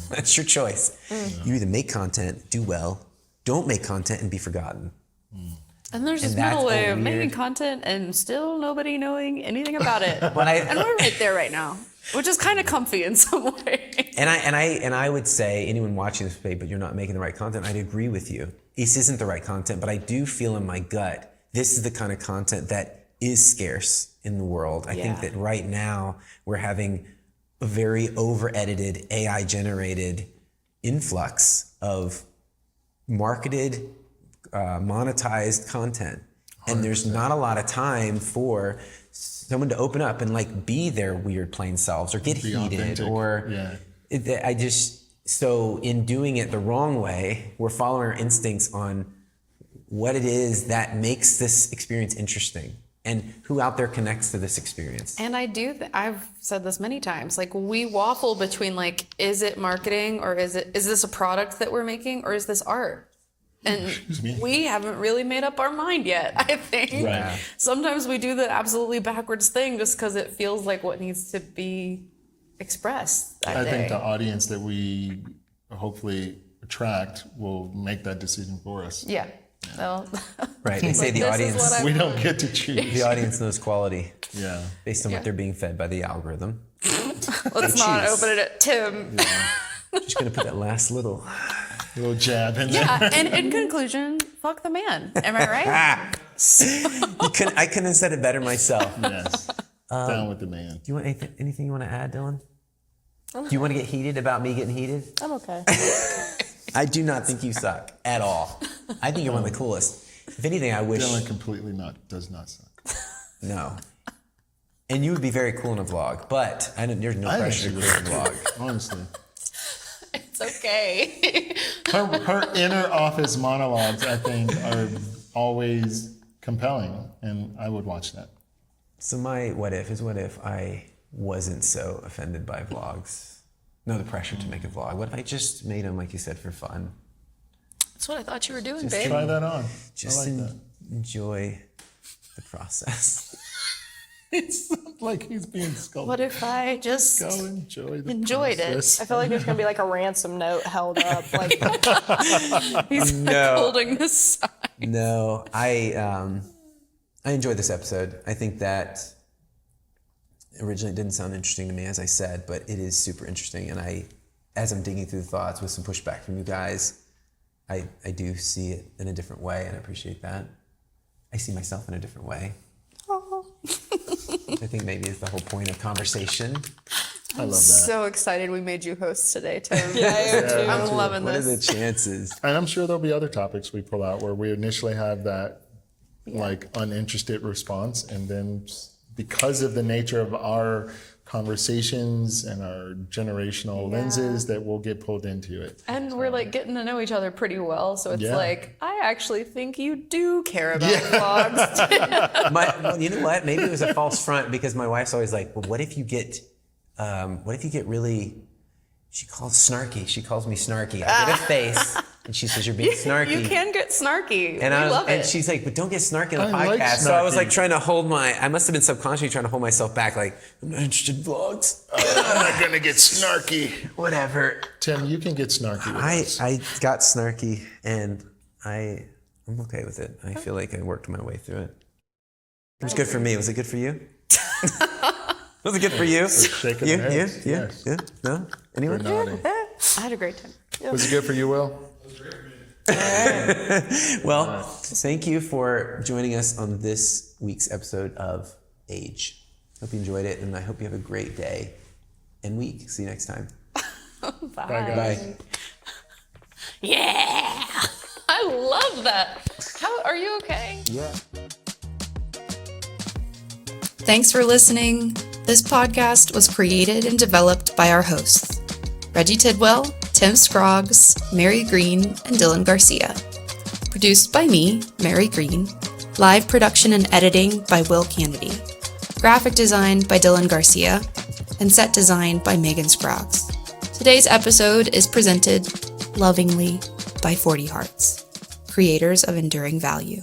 That's your choice. You either make content, do well, don't make content and be forgotten. And there's this that's middle way a of making weird- content and still nobody knowing anything about it. But And we're right there right now, which is kind of comfy in some way. And I would say anyone watching this say, but you're not making the right content. I'd agree with you. This isn't the right content, but I do feel in my gut this is the kind of content that is scarce in the world. I think that right now we're having a very over-edited, AI-generated influx of marketed, monetized content. 100%. And there's not a lot of time for someone to open up and like be their weird plain selves or get heated authentic. or so in doing it the wrong way, we're following our instincts on what it is that makes this experience interesting and who out there connects to this experience. And I've said this many times, like we waffle between like, is it marketing or is this a product that we're making or is this art? And we haven't really made up our mind yet, I think. Right. Sometimes we do the absolutely backwards thing just because it feels like what needs to be expressed that I day. think the audience that we hopefully attract will make that decision for us. Yeah. Well, Right, they say the this is audience, what I We don't get to choose. the audience knows quality Yeah. based on what they're being fed by the algorithm. Let's not choose. open it at Tim. Just gonna put that last little. Little jab in there. Yeah, and in conclusion, fuck the man. Am I right? I couldn't have said it better myself. Yes. Down with the man. Do you want anything you want to add, Dylan? Do you want to get heated about me getting heated? I'm okay. I do not think you suck at all. I think you're one of the coolest. If anything, I wish. Dylan completely does not suck. No. And you would be very cool in a vlog, but there's no I think pressure she to would create a vlog. Honestly. It's okay. Her inner office monologues, I think, are always compelling, and I would watch that. So my what if I wasn't so offended by vlogs? No, the pressure to make a vlog. What if I just made them, like you said, for fun? That's what I thought you were doing, Just babe. Try that on. Just I like that. enjoy the process. It's like he's being scolded. What if I just Go enjoyed it? I feel like there's gonna be like a ransom note held up. Like He's No. holding this sign. No, I enjoyed this episode. I think that originally it didn't sound interesting to me, as I said, but it is super interesting. And as I'm digging through the thoughts with some pushback from you guys, I do see it in a different way, and I appreciate that. I see myself in a different way. I think maybe it's the whole point of conversation. I love that. So excited we made you host today, Tim. I am too. I'm loving What are this. the chances? And I'm sure there'll be other topics we pull out where we initially have that like uninterested response, and then because of the nature of our conversations and our generational lenses, that we'll get pulled into it. And we're like getting to know each other pretty well, so it's Yeah. like I actually think you do care about vlogs. You know what? Maybe it was a false front because my wife's always like, well, what if you get really, she calls snarky. She calls me snarky. I get a face and she says, you're being snarky. You can get snarky. And we love and it. she's like, but don't get snarky on the I like podcast. So I was snarky. like trying to I must have been subconsciously trying to hold myself back. Like, I'm not interested in vlogs. I'm not gonna get snarky. Whatever. Tim, you can get snarky with us. I got snarky and I'm okay with it. I feel like I worked my way through it. It was good for me. Was it good for you? Was it good for you? shaking You? their heads. You? Yes. Yeah? No? They're Anyone? nodding. I had a great time. Was it good for you, Will? Well, thank you for joining us on this week's episode of Age. Hope you enjoyed it, and I hope you have a great day and week. See you next time. Bye. Bye, guys. Bye. Yeah. I love that. Are you okay? Yeah. Thanks for listening. This podcast was created and developed by our hosts, Reggie Tidwell, Tim Scroggs, Mary Greene, and Dylan Garcia. Produced by me, Mary Greene. Live production and editing by Will Canady. Graphic design by Dylan Garcia. And set design by Megan Scroggs. Today's episode is presented lovingly by 40 Hearts, creators of enduring value.